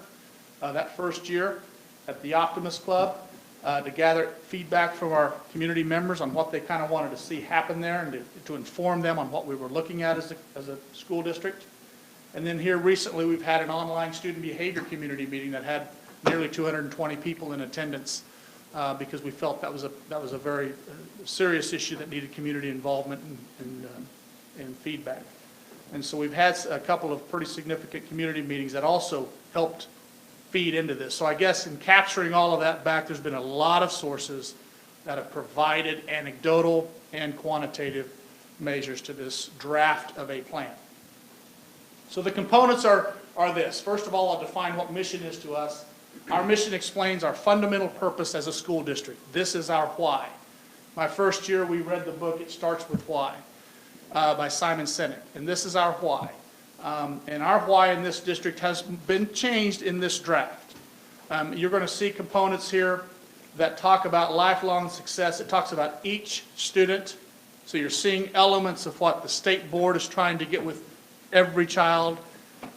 that first year at the Optimist Club, to gather feedback from our community members on what they kind of wanted to see happen there and to inform them on what we were looking at as a school district. And then here recently we've had an online student behavior community meeting that had nearly 220 people in attendance because we felt that was a very serious issue that needed community involvement and feedback. And so we've had a couple of pretty significant community meetings that also helped feed into this. So I guess in capturing all of that back, there's been a lot of sources that have provided anecdotal and quantitative measures to this draft of a plan. So the components are this. First of all, I'll define what mission is to us. Our mission explains our fundamental purpose as a school district. This is our why. My first year, we read the book, It Starts With Why, by Simon Sinek, and this is our why. And our why in this district has been changed in this draft. You're going to see components here that talk about lifelong success. It talks about each student. So you're seeing elements of what the state board is trying to get with every child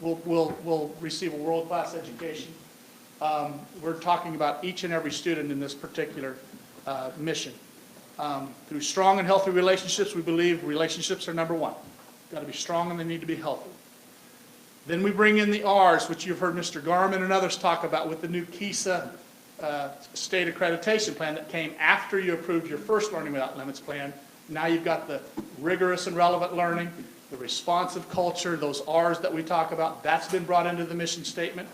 will receive a world-class education. We're talking about each and every student in this particular mission. Through strong and healthy relationships, we believe relationships are number one. Got to be strong and they need to be healthy. Then we bring in the R's, which you've heard Mr. Garman and others talk about with the new KISA state accreditation plan that came after you approved your first Learning Without Limits plan. Now you've got the rigorous and relevant learning, the responsive culture, those R's that we talk about, that's been brought into the mission statement.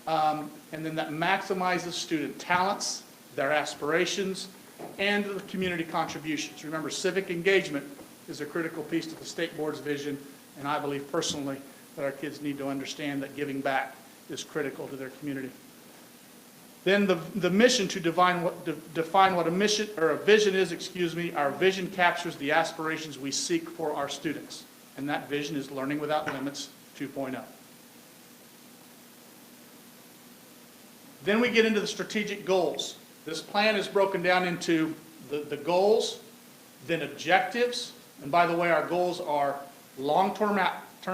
And then that maximizes student talents, their aspirations, and the community contributions. Remember, civic engagement is a critical piece to the state board's vision, and I believe personally that our kids need to understand that giving back is critical to their community. Then the mission to define what a mission or a vision is, our vision captures the aspirations we seek for our students. And that vision is Learning Without Limits 2.0. Then we get into the strategic goals. This plan is broken down into the goals, then objectives, and by the way, our goals are long-term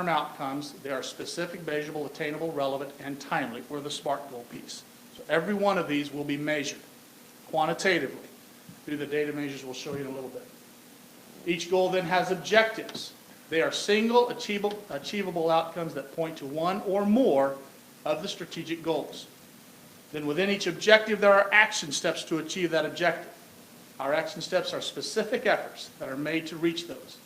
outcomes. They are specific, measurable, attainable, relevant, and timely, or the SMART goal piece. So every one of these will be measured quantitatively through the data measures we'll show you in a little bit. Each goal then has objectives. They are single, achievable outcomes that point to one or more of the strategic goals. Then within each objective, there are action steps to achieve that objective. Our action steps are specific efforts that are made to reach those.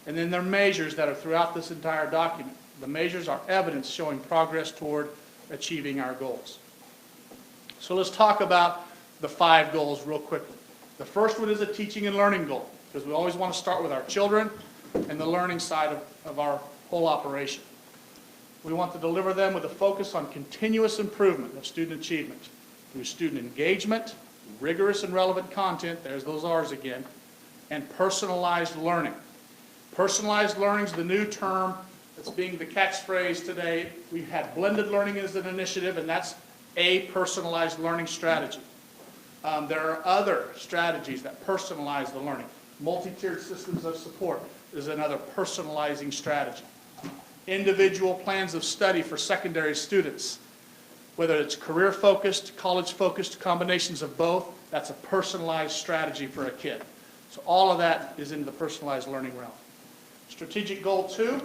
And then there are measures that are throughout this entire document. The measures are evidence showing progress toward achieving our goals. So let's talk about the 5 goals real quickly. The first one is a teaching and learning goal, because we always want to start with our children and the learning side of our whole operation. We want to deliver them with a focus on continuous improvement of student achievement through student engagement, rigorous and relevant content, there's those R's again, and personalized learning. Personalized learning is the new term that's being the catchphrase today. We've had blended learning as an initiative, and that's a personalized learning strategy. There are other strategies that personalize the learning. Multi-tiered systems of support is another personalizing strategy. Individual plans of study for secondary students, whether it's career-focused, college-focused, combinations of both, that's a personalized strategy for a kid. So all of that is in the personalized learning realm. Strategic goal 2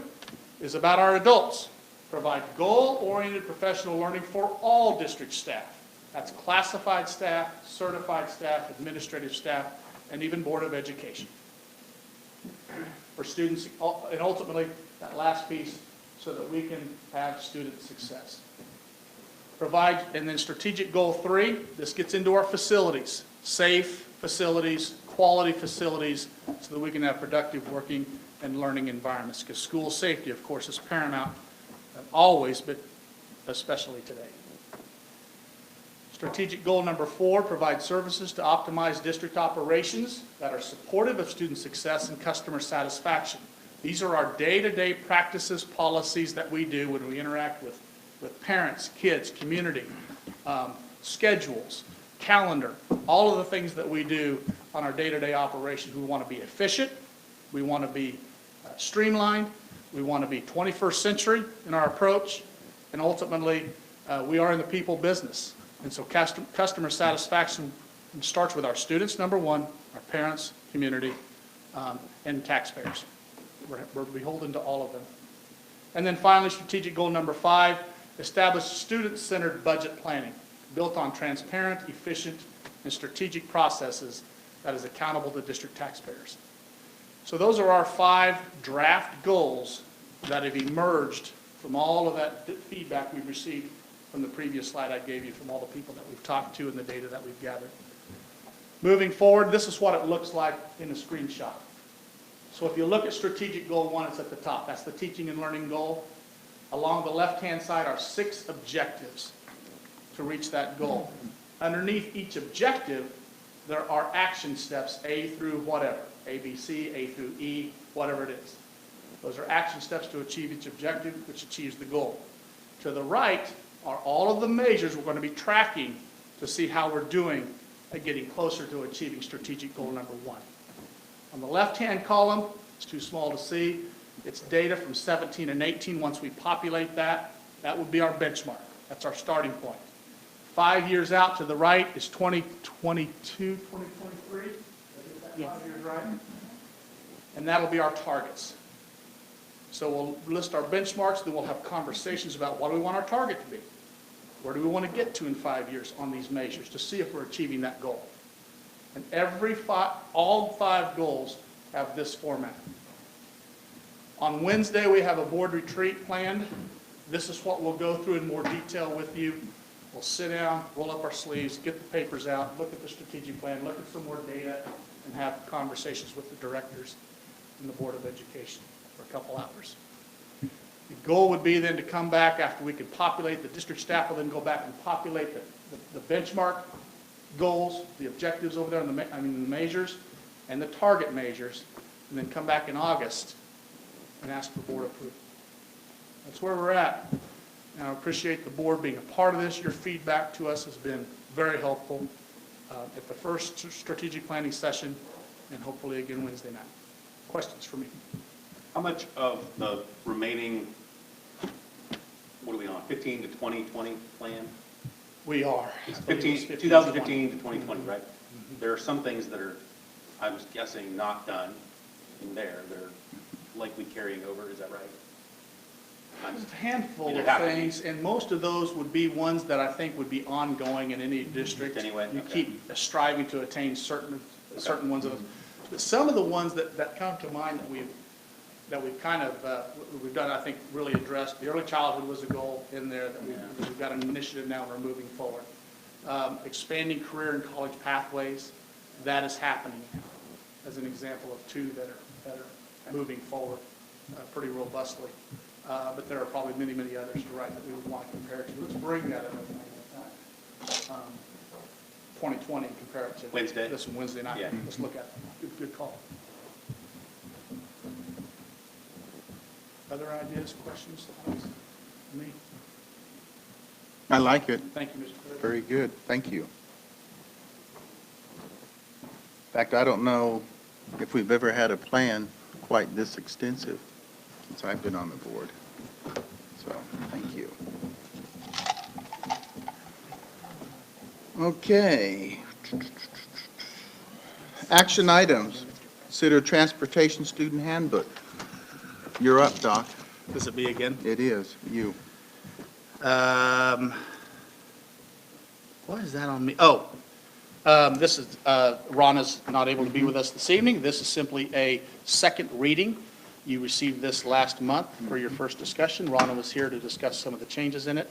is about our adults. Provide goal-oriented professional learning for all district staff. That's classified staff, certified staff, administrative staff, and even Board of Education. For students, and ultimately, that last piece, so that we can have student success. Provide, and then strategic goal 3, this gets into our facilities, safe facilities, quality facilities, so that we can have productive working and learning environments, because school safety, of course, is paramount always, but especially today. Strategic goal number 4, provide services to optimize district operations that are supportive of student success and customer satisfaction. These are our day-to-day practices, policies that we do when we interact with parents, kids, community, schedules, calendar, all of the things that we do on our day-to-day operations. We want to be efficient. We want to be streamlined. We want to be 21st century in our approach. And ultimately, we are in the people business. And so customer satisfaction starts with our students, number 1, our parents, community, and taxpayers. We're beholden to all of them. And then finally, strategic goal number 5, establish student-centered budget planning built on transparent, efficient, and strategic processes that is accountable to district taxpayers. So those are our 5 draft goals that have emerged from all of that feedback we've received from the previous slide I gave you, from all the people that we've talked to and the data that we've gathered. Moving forward, this is what it looks like in a screenshot. So if you look at strategic goal 1, it's at the top. That's the teaching and learning goal. Along the left-hand side are 6 objectives to reach that goal. Underneath each objective, there are action steps, A through whatever, A, B, C, A through E, whatever it is. Those are action steps to achieve each objective, which achieves the goal. To the right are all of the measures we're going to be tracking to see how we're doing at getting closer to achieving strategic goal number 1. On the left-hand column, it's too small to see, it's data from 17 and 18. Once we populate that, that would be our benchmark. That's our starting point. 5 years out to the right is 2022, 2023. Did I get that 5 years right? And that'll be our targets. So we'll list our benchmarks, then we'll have conversations about what do we want our target to be? Where do we want to get to in 5 years on these measures to see if we're achieving that goal? And all 5 goals have this format. On Wednesday, we have a board retreat planned. This is what we'll go through in more detail with you. We'll sit down, roll up our sleeves, get the papers out, look at the strategic plan, look at some more data, and have conversations with the directors and the Board of Education for a couple hours. The goal would be then to come back after we can populate, the district staff will then go back and populate the benchmark goals, the objectives over there, the measures, and the target measures, and then come back in August and ask for board approval. That's where we're at. And I appreciate the board being a part of this. Your feedback to us has been very helpful at the first strategic planning session and hopefully again Wednesday night. Questions for me? How much of the remaining, what are we on, 15 to 2020 plan? We are. 2015 to 2020, right? There are some things that are, I was guessing, not done in there. They're likely carrying over, is that right? There's a handful Either of have to be. things, and most of those would be ones that I think would be ongoing in any district. Anyway, You okay. keep striving to attain certain ones of those. But some of the ones that come to mind that we've kind of, we've done, I think, really addressed. The early childhood was a goal in there that we've got an initiative now and we're moving forward. Expanding career and college pathways, that is happening now, as an example of 2 that are moving forward pretty robustly. But there are probably many, many others to write that we would want to compare to. Let's bring that up. 2020 and compare it to Wednesday? this one Wednesday night. Yeah. Let's look at it. Good call. Other ideas, questions, thoughts? Me? I like it. Thank you, Mr. President. Very good. Thank you. In fact, I don't know if we've ever had a plan quite this extensive since I've been on the board. So, thank you. Okay. Action items. Consider transportation student handbook. You're up, Doc. This is me again. It is, you. Why is that on me? Oh, this is, Rhonda's not able to be with us this evening. This is simply a second reading. You received this last month for your first discussion. Rhonda was here to discuss some of the changes in it.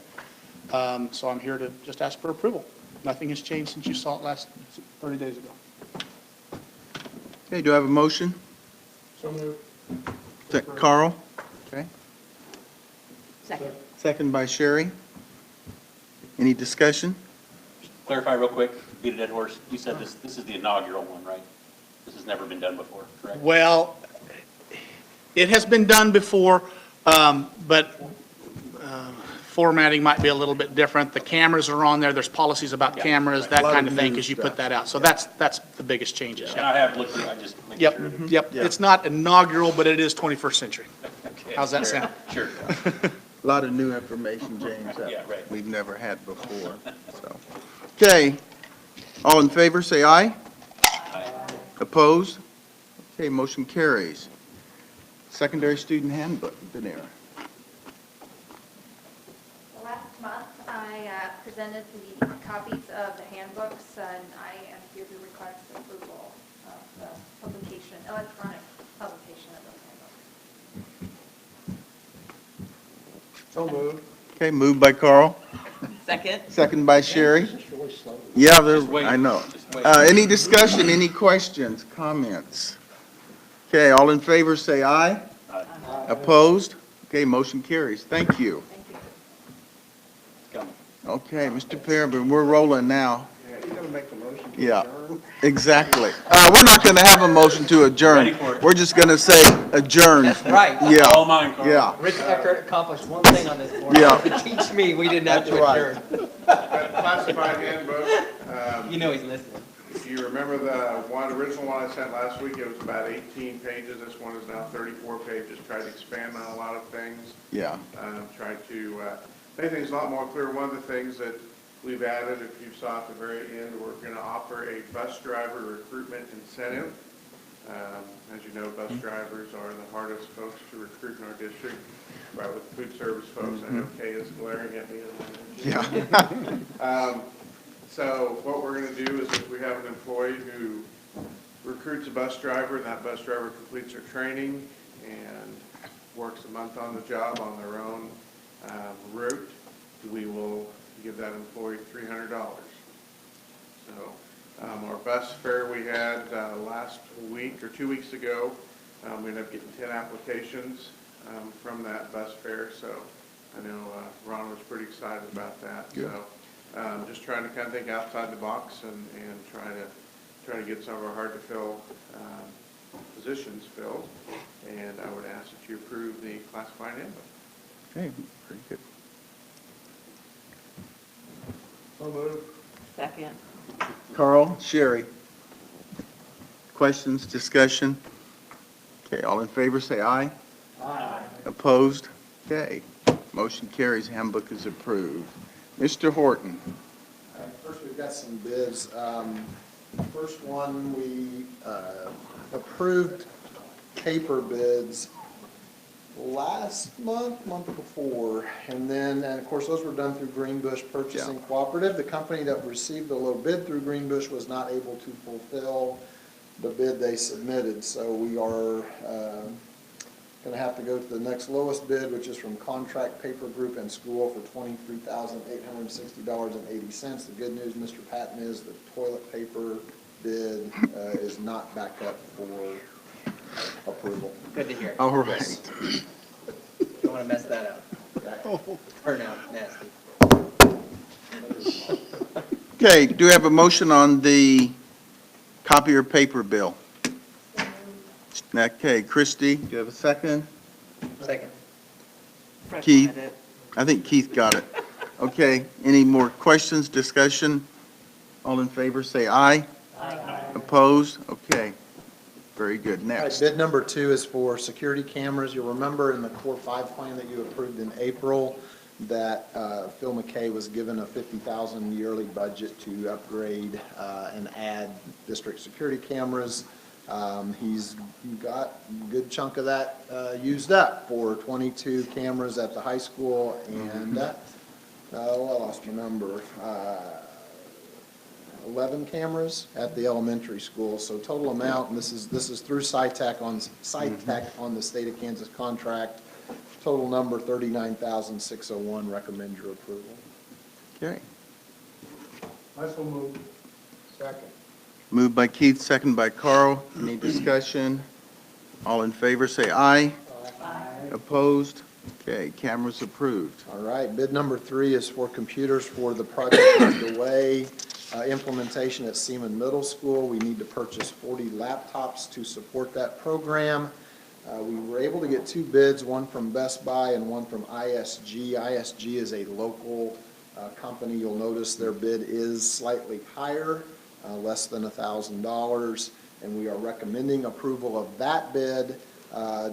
So I'm here to just ask for approval. Nothing has changed since you saw it last 30 days ago. Okay, do I have a motion? So moved. Is that Carl? Okay. Second. Second by Sherry. Any discussion? Clarify real quick, beat a dead horse. You said this is the inaugural one, right? This has never been done before, correct? Well, it has been done before, but formatting might be a little bit different. The cameras are on there, there's policies about Yeah, cameras, right. that A lot kind of of thing, new because you put stuff. that out. So that's the biggest changes. And I have looked at it, I just make Yep, sure. yep. Yeah. It's not inaugural, but it is 21st century. Okay, How's that sure, sound? Sure. A lot of new information, James, Yeah, that right. we've never had before, so. Okay, all in favor, say aye. Opposed? Okay, motion carries. Secondary student handbook, Danira. Last month, I presented the copies of the handbooks, and I am here to request approval of the publication, electronic publication of those handbooks. So moved. Okay, moved by Carl, Second. second by Sherry. It's just really slow. Yeah, Just wait. I know. Just wait. Any discussion, any questions, comments? Okay, all in favor, say aye. Opposed? Okay, motion carries. Thank you. Come. Okay, Mr. Peregrine, we're rolling now. Yeah, you gotta make the motion. Yeah, exactly. We're not going to have a motion to adjourn. Ready for it. We're just going to say adjourn. That's right. Yeah. All mine, Carl. Yeah. Rich Eckert accomplished one thing on this board. Yeah. To teach me we didn't have to That's right. adjourn. Classified handbook. You know he's listening. If you remember the original one I sent last week, it was about 18 pages. This one is now 34 pages. Tried to expand on a lot of things. Yeah. Tried to make things a lot more clear. One of the things that we've added, if you saw at the very end, we're going to offer a bus driver recruitment incentive. As you know, bus drivers are the hardest folks to recruit in our district, right with food service folks. I know Kay is glaring at me. Yeah. So what we're going to do is if we have an employee who recruits a bus driver and that bus driver completes their training and works a month on the job on their own route, we will give that employee $300. So our bus fare we had last week or 2 weeks ago, we ended up getting 10 applications from that bus fare. So I know Ron was pretty excited about that. Good. So just trying to kind of think outside the box and try to get some of our hard to fill positions filled. And I would ask that you approve the classified handbook. Okay, very good. So moved. Second. Carl, Sherry. Questions, discussion? Okay, all in favor, say aye. Aye. Opposed? Okay, motion carries, handbook is approved. Mr. Horton. First, we've got some bids. First one, we approved paper bids last month before, and of course, those were done through Greenbush Purchasing Cooperative. The company that received the low bid through Greenbush was not able to fulfill the bid they submitted, so we are going to have to go to the next lowest bid, which is from Contract Paper Group and School for $23,860.80. The good news, Mr. Patton, is the toilet paper bid is not back up for approval. Good to hear. All right. Don't want to mess that up. Turn out nasty. Okay, do we have a motion on the copier paper bill? Okay, Christie, do you have a second? Second. Keith? I think Keith got it. Okay, any more questions, discussion? All in favor, say aye. Aye. Opposed? Okay, very good. All right, Next. bid number 2 is for security cameras. You'll remember in the Core 5 plan that you approved in April that Phil McKay was given a $50,000 yearly budget to upgrade and add district security cameras. He's got a good chunk of that used up for 22 cameras at the high school and, I lost my number, 11 cameras at the elementary school. So total amount, and this is through SciTech on the state of Kansas contract, total number $39,601. Recommend your approval. Okay. I so moved. Second. Moved by Keith, second by Carl. Any discussion? All in favor, say aye. Aye. Opposed? Okay, cameras approved. All right, bid number 3 is for computers for the Project Lead the Way implementation at Seaman Middle School. We need to purchase 40 laptops to support that program. We were able to get 2 bids, one from Best Buy and one from ISG. ISG is a local company. You'll notice their bid is slightly higher, less than $1,000, and we are recommending approval of that bid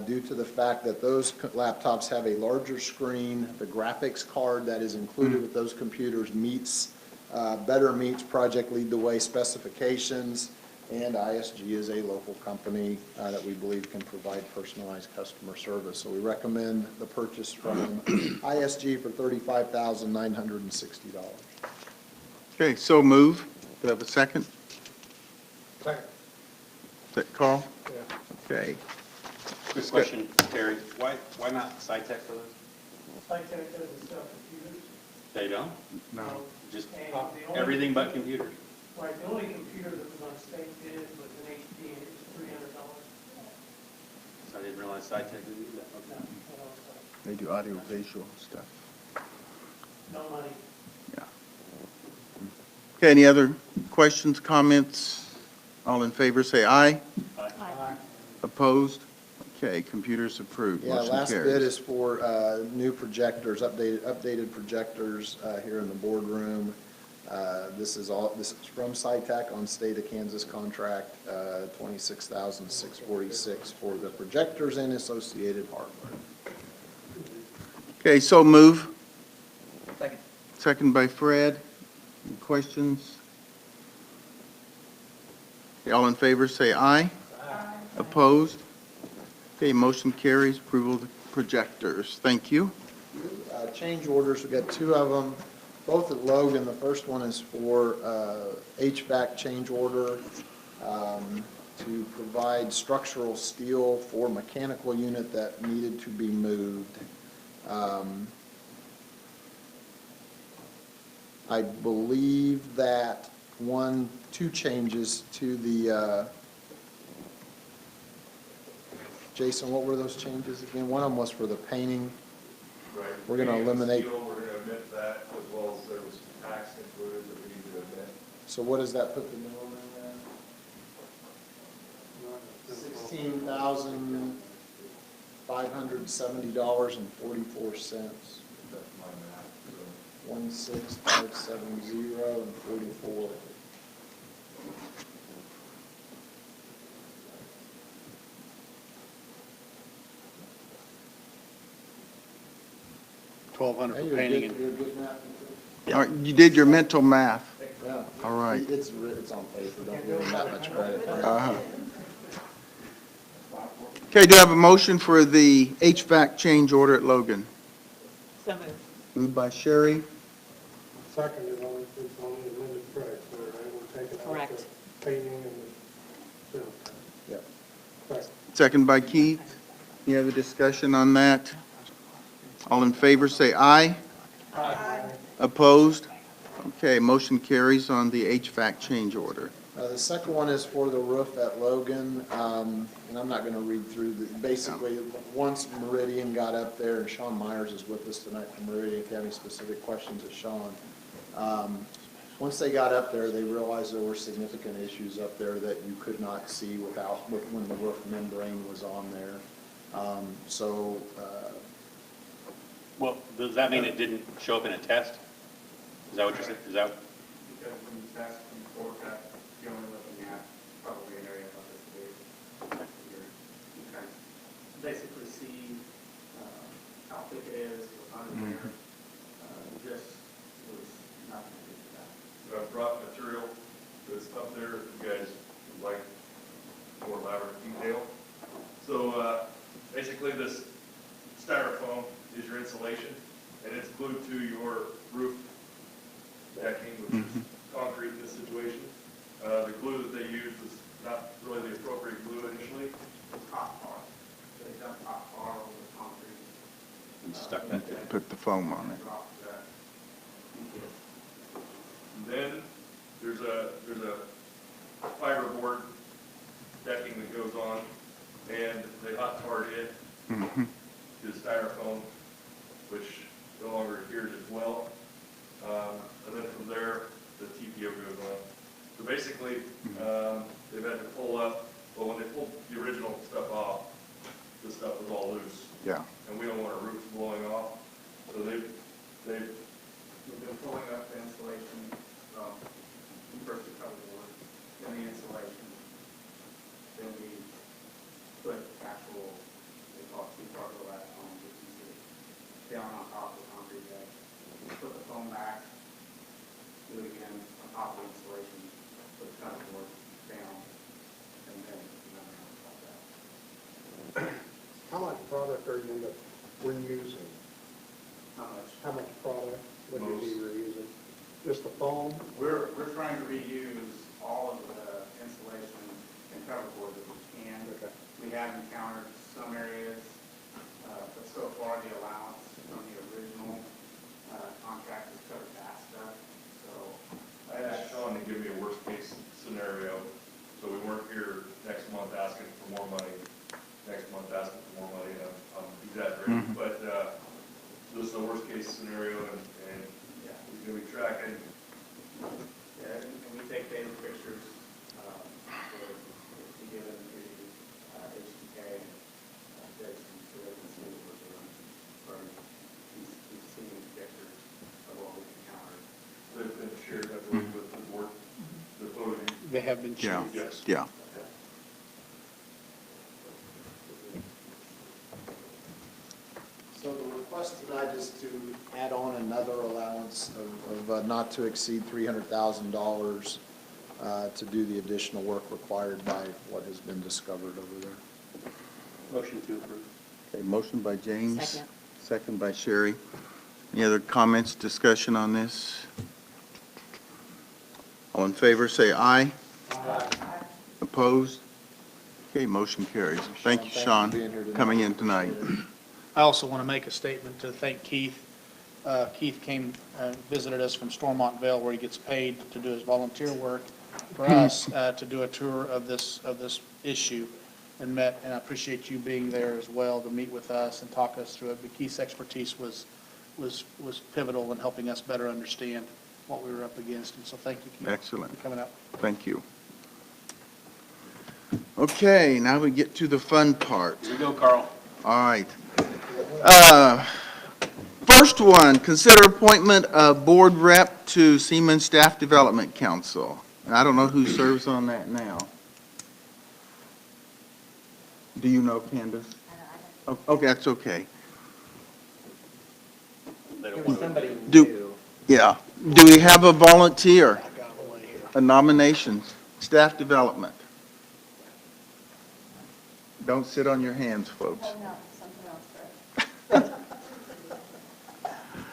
due to the fact that those laptops have a larger screen. The graphics card that is included with those computers better meets Project Lead the Way specifications, and ISG is a local company that we believe can provide personalized customer service. So we recommend the purchase from ISG for $35,960. Okay, so move. Do I have a second? Second. Is that Carl? Yeah. Okay. Quick question, Terry, why not SciTech for those? SciTech doesn't sell computers. They don't? No. Just And the only- everything but computers? Right, the only computer that was on state bid was an HP, and it was $300. So I didn't realize SciTech did do that. No, Okay. They do audio visual stuff. no money. Yeah. Okay, any other Questions, comments? All in favor, say aye. Aye. Opposed? Okay, computers approved. Yeah, Motion last carries. bid is for new projectors, updated projectors here in the boardroom. This is from SciTech on State of Kansas contract, $26,646 for the projectors and associated hardware. Okay, so move. Second. Second by Fred. Any questions? Okay, all in favor, say aye. Aye. Opposed? Okay, motion carries. Approval of the projectors. Thank you. Change orders, we've got two of them, both at Logan. The first one is for HVAC change order to provide structural steel for mechanical unit that needed to be moved. I believe that two changes to the, Jason, what were those changes again? One of them was for the painting. Right. We're gonna eliminate- Steel, we're gonna omit that, as well as there was tax included that we need to omit. So what does that put the minimum in $16,570.44. That's my math, so. 16570.44. $1,200 Hey, for you're painting good, and you're good math. All right, you did your mental math. Yeah. All right. It's on paper, don't give him that much credit. Uh-huh. Okay, do I have a motion for the HVAC change order at Logan? So moved. Moved by Sherry, Second is on, it's on the amended price, so right, we're taking out Correct. the painting and the sales tax. Yep. Second. second by Keith. Any other discussion on that? All in favor, say aye. Aye. Opposed? Okay, motion carries on the HVAC change order. The second one is for the roof at Logan, and I'm not going to read through the, basically, once Meridian got up there, and Sean Myers is with us tonight from Meridian, if you have any specific questions of Sean. Once they got up there, they realized there were significant issues up there that you could not see when the roof membrane was on there. Well, does that mean it didn't show up in a test? Is that what you're saying? Is that? Because when you test and forecast, you're only looking at probably an area about this big. You can basically see how thick it is, what's under there. Just was nothing to do with that. So I brought material that's up there, if you guys would like more elaborate detail. So, basically this styrofoam is your insulation, and it's glued to your roof decking, which is concrete in this situation. The glue that they used was not really the appropriate glue initially. It's hot tar. So they dumped hot tar over the concrete. And stuck that there. Put the foam on it. Dropped that. And then there's a fiberboard decking that goes on, and they hot tarred it Mhm. to styrofoam, which no longer adheres as well. And then from there, the TPO goes on. So basically, they've had to pull up, well, when they pulled the original stuff off, the stuff was all loose. Yeah. And we don't want our roofs blowing off. So they've We've been pulling up the insulation from first the coverboard, then the insulation, then we put actual, they call it two-part glass on, which you see down on top of the concrete deck. Put the foam back, do it again on top of the insulation, put the coverboard down, and then nothing else like that. How much product are you end up reusing? How much? How much product would you be reusing? Just the foam? We're trying to reuse all of the insulation and coverboard that we can. Okay. We have encountered some areas, but so far the allowance from the original contract is covered that stuff. So I asked Sean to give me a worst-case scenario, so we weren't here next month asking for more money, next month asking for more money, and I'm exaggerating, but this is the worst-case scenario, and yeah, he's gonna be tracking. yeah, and we take daily They have been Yeah, changed. Yes. yeah. So the request tonight is to add on another allowance of not to exceed $300,000 to do the additional work required by what has been discovered over there. Motion to approve. Okay, motion by James. Second. Second by Sherry. Any other comments, discussion on this? All in favor, say aye. Aye. Opposed? Okay, motion carries. Thank you, Sean, Sean, thanks for being here tonight. coming in tonight. I also want to make a statement to thank Keith. Keith came and visited us from Stormontville, where he gets paid to do his volunteer work for us, to do a tour of this issue, and I appreciate you being there as well to meet with us and talk us through it. But Keith's expertise was pivotal in helping us better understand what we were up against, and so thank you, Keith. Excellent. For coming up. Thank you. Okay, now we get to the fun part. Here we go, Carl. All right. First one, consider appointment of board rep to Siemens Staff Development Council. And I don't know who serves on that now. Do you know, Candace? Oh, okay, that's okay. They don't It was want to- somebody Do- new. Yeah. Do we have a volunteer? A nomination, staff development? Don't sit on your hands, folks. Oh, no, something else first.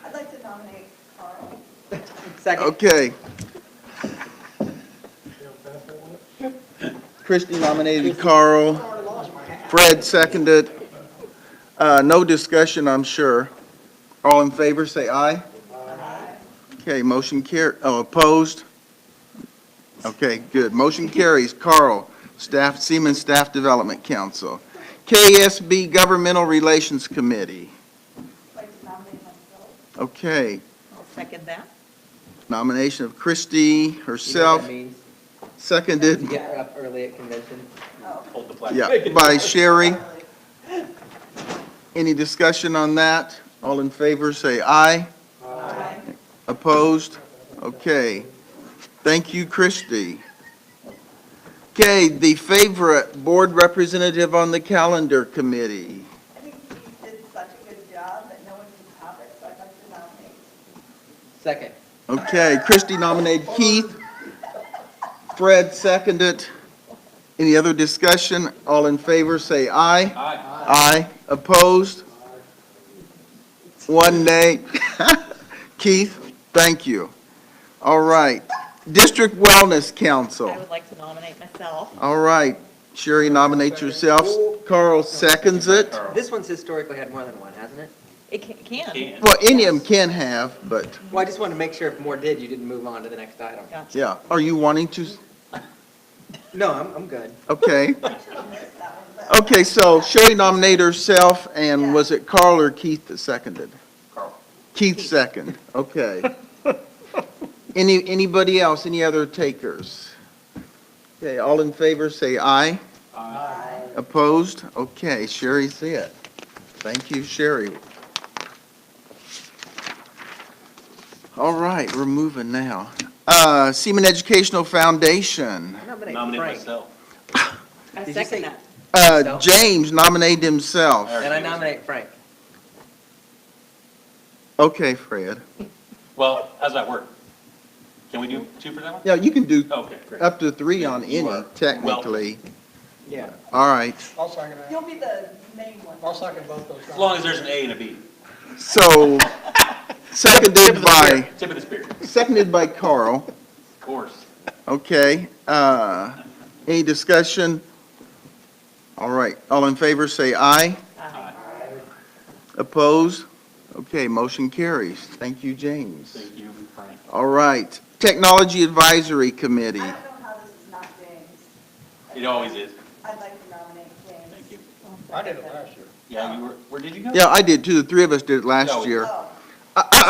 I'd like to nominate Carl. Second. Okay. Christie nominated Carl. Fred seconded. No discussion, I'm sure. All in favor, say aye. Aye. Okay, motion opposed? Okay, good. Motion carries. Carl, Siemens Staff Development Council. KSB Governmental Relations Committee. I'd like to nominate myself. Okay, I'll second that. nomination of Christie herself, seconded, Get up early at convention. Hold the flag. yeah, by Sherry. Any discussion on that? All in favor, say aye. Aye. Opposed? Okay. Thank you, Christie. Okay, the favorite board representative on the calendar committee. I think he did such a good job that no one can top it, so I'd like to nominate. Second. Okay, Christie nominated Keith. Fred seconded. Any other discussion? All in favor, say aye. Aye. Aye. Opposed? One nay. Keith, thank you. All right. District Wellness Council. I would like to nominate myself. All right. Sherry nominates herself. Carl seconds it. This one's historically had more than one, hasn't it? It can. Can. Well, any of them can have, but, Well, I just wanted to make sure if more did, you didn't move on to the next item. Gotcha. yeah. Are you wanting to? No, I'm good. Okay. Okay, so Sherry nominated herself, and was it Carl or Keith that seconded? Carl. Keith second, okay. Anybody else, any other takers? Okay, all in favor, say aye. Aye. Opposed? Okay, Sherry's it. Thank you, Sherry. All right, we're moving now. Seaman Educational Foundation. I nominate Nominate Frank. myself. I Did you say- second that. James nominated himself. And I nominate Frank. Okay, Fred. Well, how's that work? Can we do two for that one? Yeah, you can do Okay, great. up to 3 on You any, are technically. Yeah. All right. I'll second that. You'll be the main one. I'll second both those. As long as there's an A and a B. So, seconded by, Tip of the spear. seconded by Carl. Of course. Okay, any discussion? All right, all in favor, say aye. Aye. Opposed? Okay, motion carries. Thank you, James. Thank you, Frank. All right, Technology Advisory Committee. I don't know how this is not James. It always is. I'd like to nominate James. Thank you. I did it last year. Yeah, you were, where did you go? Yeah, I did too, the 3 of us did it last Oh. year. Oh,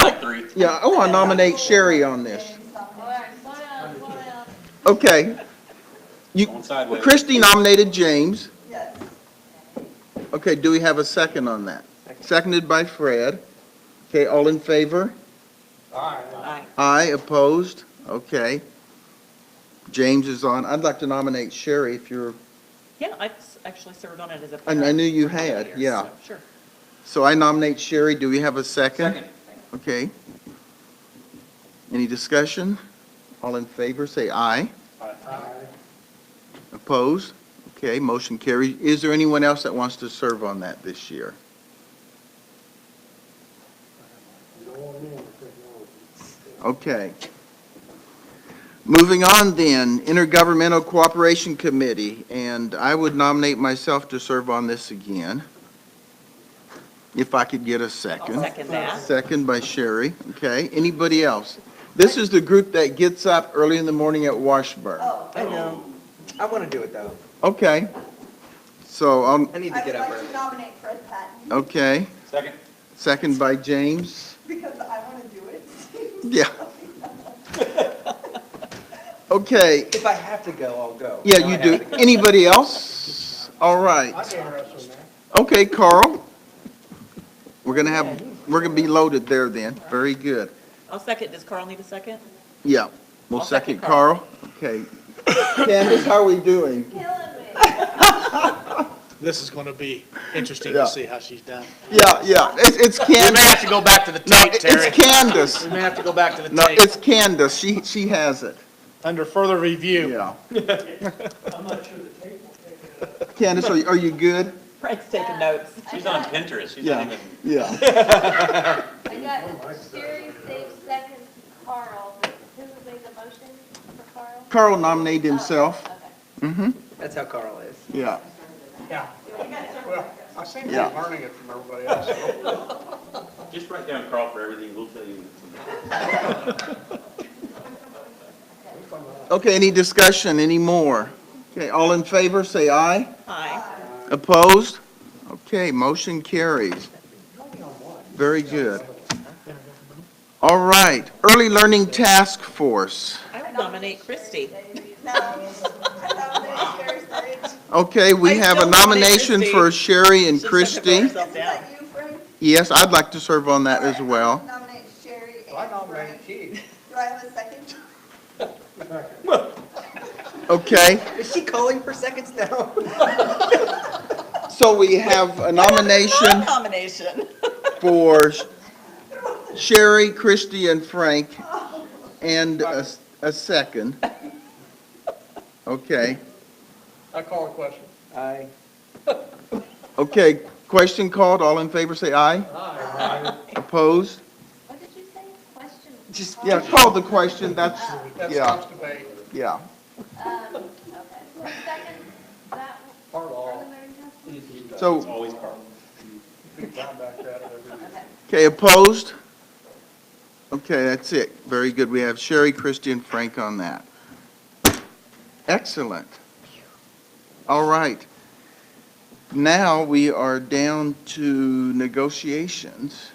Like 3. Yeah, I want to nominate Sherry on this. James nominates. Slow down, slow down. Okay, Going sideways. Christie nominated James. Yes. Okay, do we have a second on that? Seconded by Fred. Okay, all in favor? All right. Aye. Aye, opposed? Okay. James is on. I'd like to nominate Sherry if you're, Yeah, I actually served on it as a. I knew you for a couple had, years, yeah. so, Sure. So I nominate Sherry. Do we have a second? Second. Okay. Any discussion? All in favor, say aye. Opposed? Okay, motion carries. Is there anyone else that wants to serve on that this year? You don't want any more technology. Okay. Moving on then, Intergovernmental Cooperation Committee, and I would nominate myself to serve on this again, if I could get a second. I'll second that. Second by Sherry, okay. Anybody else? This is the group that gets up early in the morning at Washburn. I know. I want to do it, though. Okay. So, I need to get up I would like early. to nominate Fred Patton, okay. Second. Second by James. because I want to do it. Yeah. Okay. If I have to go, I'll go. Yeah, No, I you have do. to go. Anybody else? All right. I'd be interested in that. Okay, Carl. We're gonna be loaded there then. Very good. I'll second. Does Carl need a second? Yeah, we'll I'll second second Carl. Carl. Okay. Candace, how are we doing? Killing me. This is going to be interesting Yeah. to see how she's done. Yeah, yeah, it's We may have Candace. to go back to the No, tape, Terry. it's Candace. We may have to go back to the No, tape. it's Candace. She has it. Under further review. Yeah. I'm not sure the tape will take it up. Candace, are you good? Frank's taking notes. She's on Pinterest. She's not Yeah, even. yeah. I got Sherry, Dave, second, Carl. Who made the motion for Carl? Carl nominated himself. Okay. Mm-hmm, That's how Carl is. yeah. Yeah. Well, I seem to be Yeah. learning it from everybody else. Just write down Carl for everything. We'll tell you. Okay, any discussion, any more? Okay, all in favor, say aye. Hi. Opposed? Okay, motion carries. Very good. All right, Early Learning Task Force. I would nominate Christie. No, I nominate Sherry Sage. Okay, we I have a still nominate nomination Christie. for Sherry and She's stuck it for Christie. herself Is down. that you, Frank? Yes, I'd like to serve on that as well. I nominate Sherry I and nominate Frank. Keith. Do I have a second? Okay, Is she calling for seconds now? so we have a nomination Nomination. for Sherry, Christie, and Frank, and a second. Okay, I call a question. Aye. okay, question called, all in favor say aye. Aye. Opposed? What did you say? Question? Just, Yeah, call the question, that's, That yeah, stops debate. yeah. Okay. Who second that? Carl. Early learning task? So, Always Carl. Beat down back at it every year. okay, opposed? Okay, that's it. Very good. We have Sherry, Christie, and Frank on that. Excellent. All right. Now we are down to negotiations.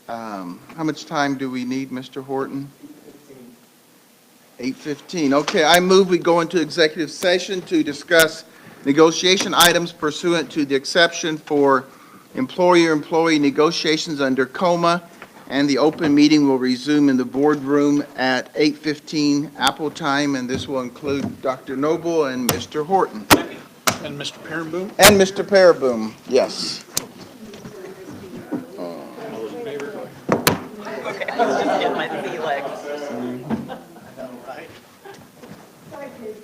How much time do we need, Mr. Horton? 8:15. Okay, I move we go into executive session to discuss negotiation items pursuant to the exception for employer-employee negotiations under COMA, and the open meeting will resume in the boardroom at 8:15 Apple time, and this will include Dr. Noble and Mr. Horton. And Mr. Perenboom? And Mr. Paraboom, yes. Okay, I was just getting my sea legs. Right. Sorry, kids.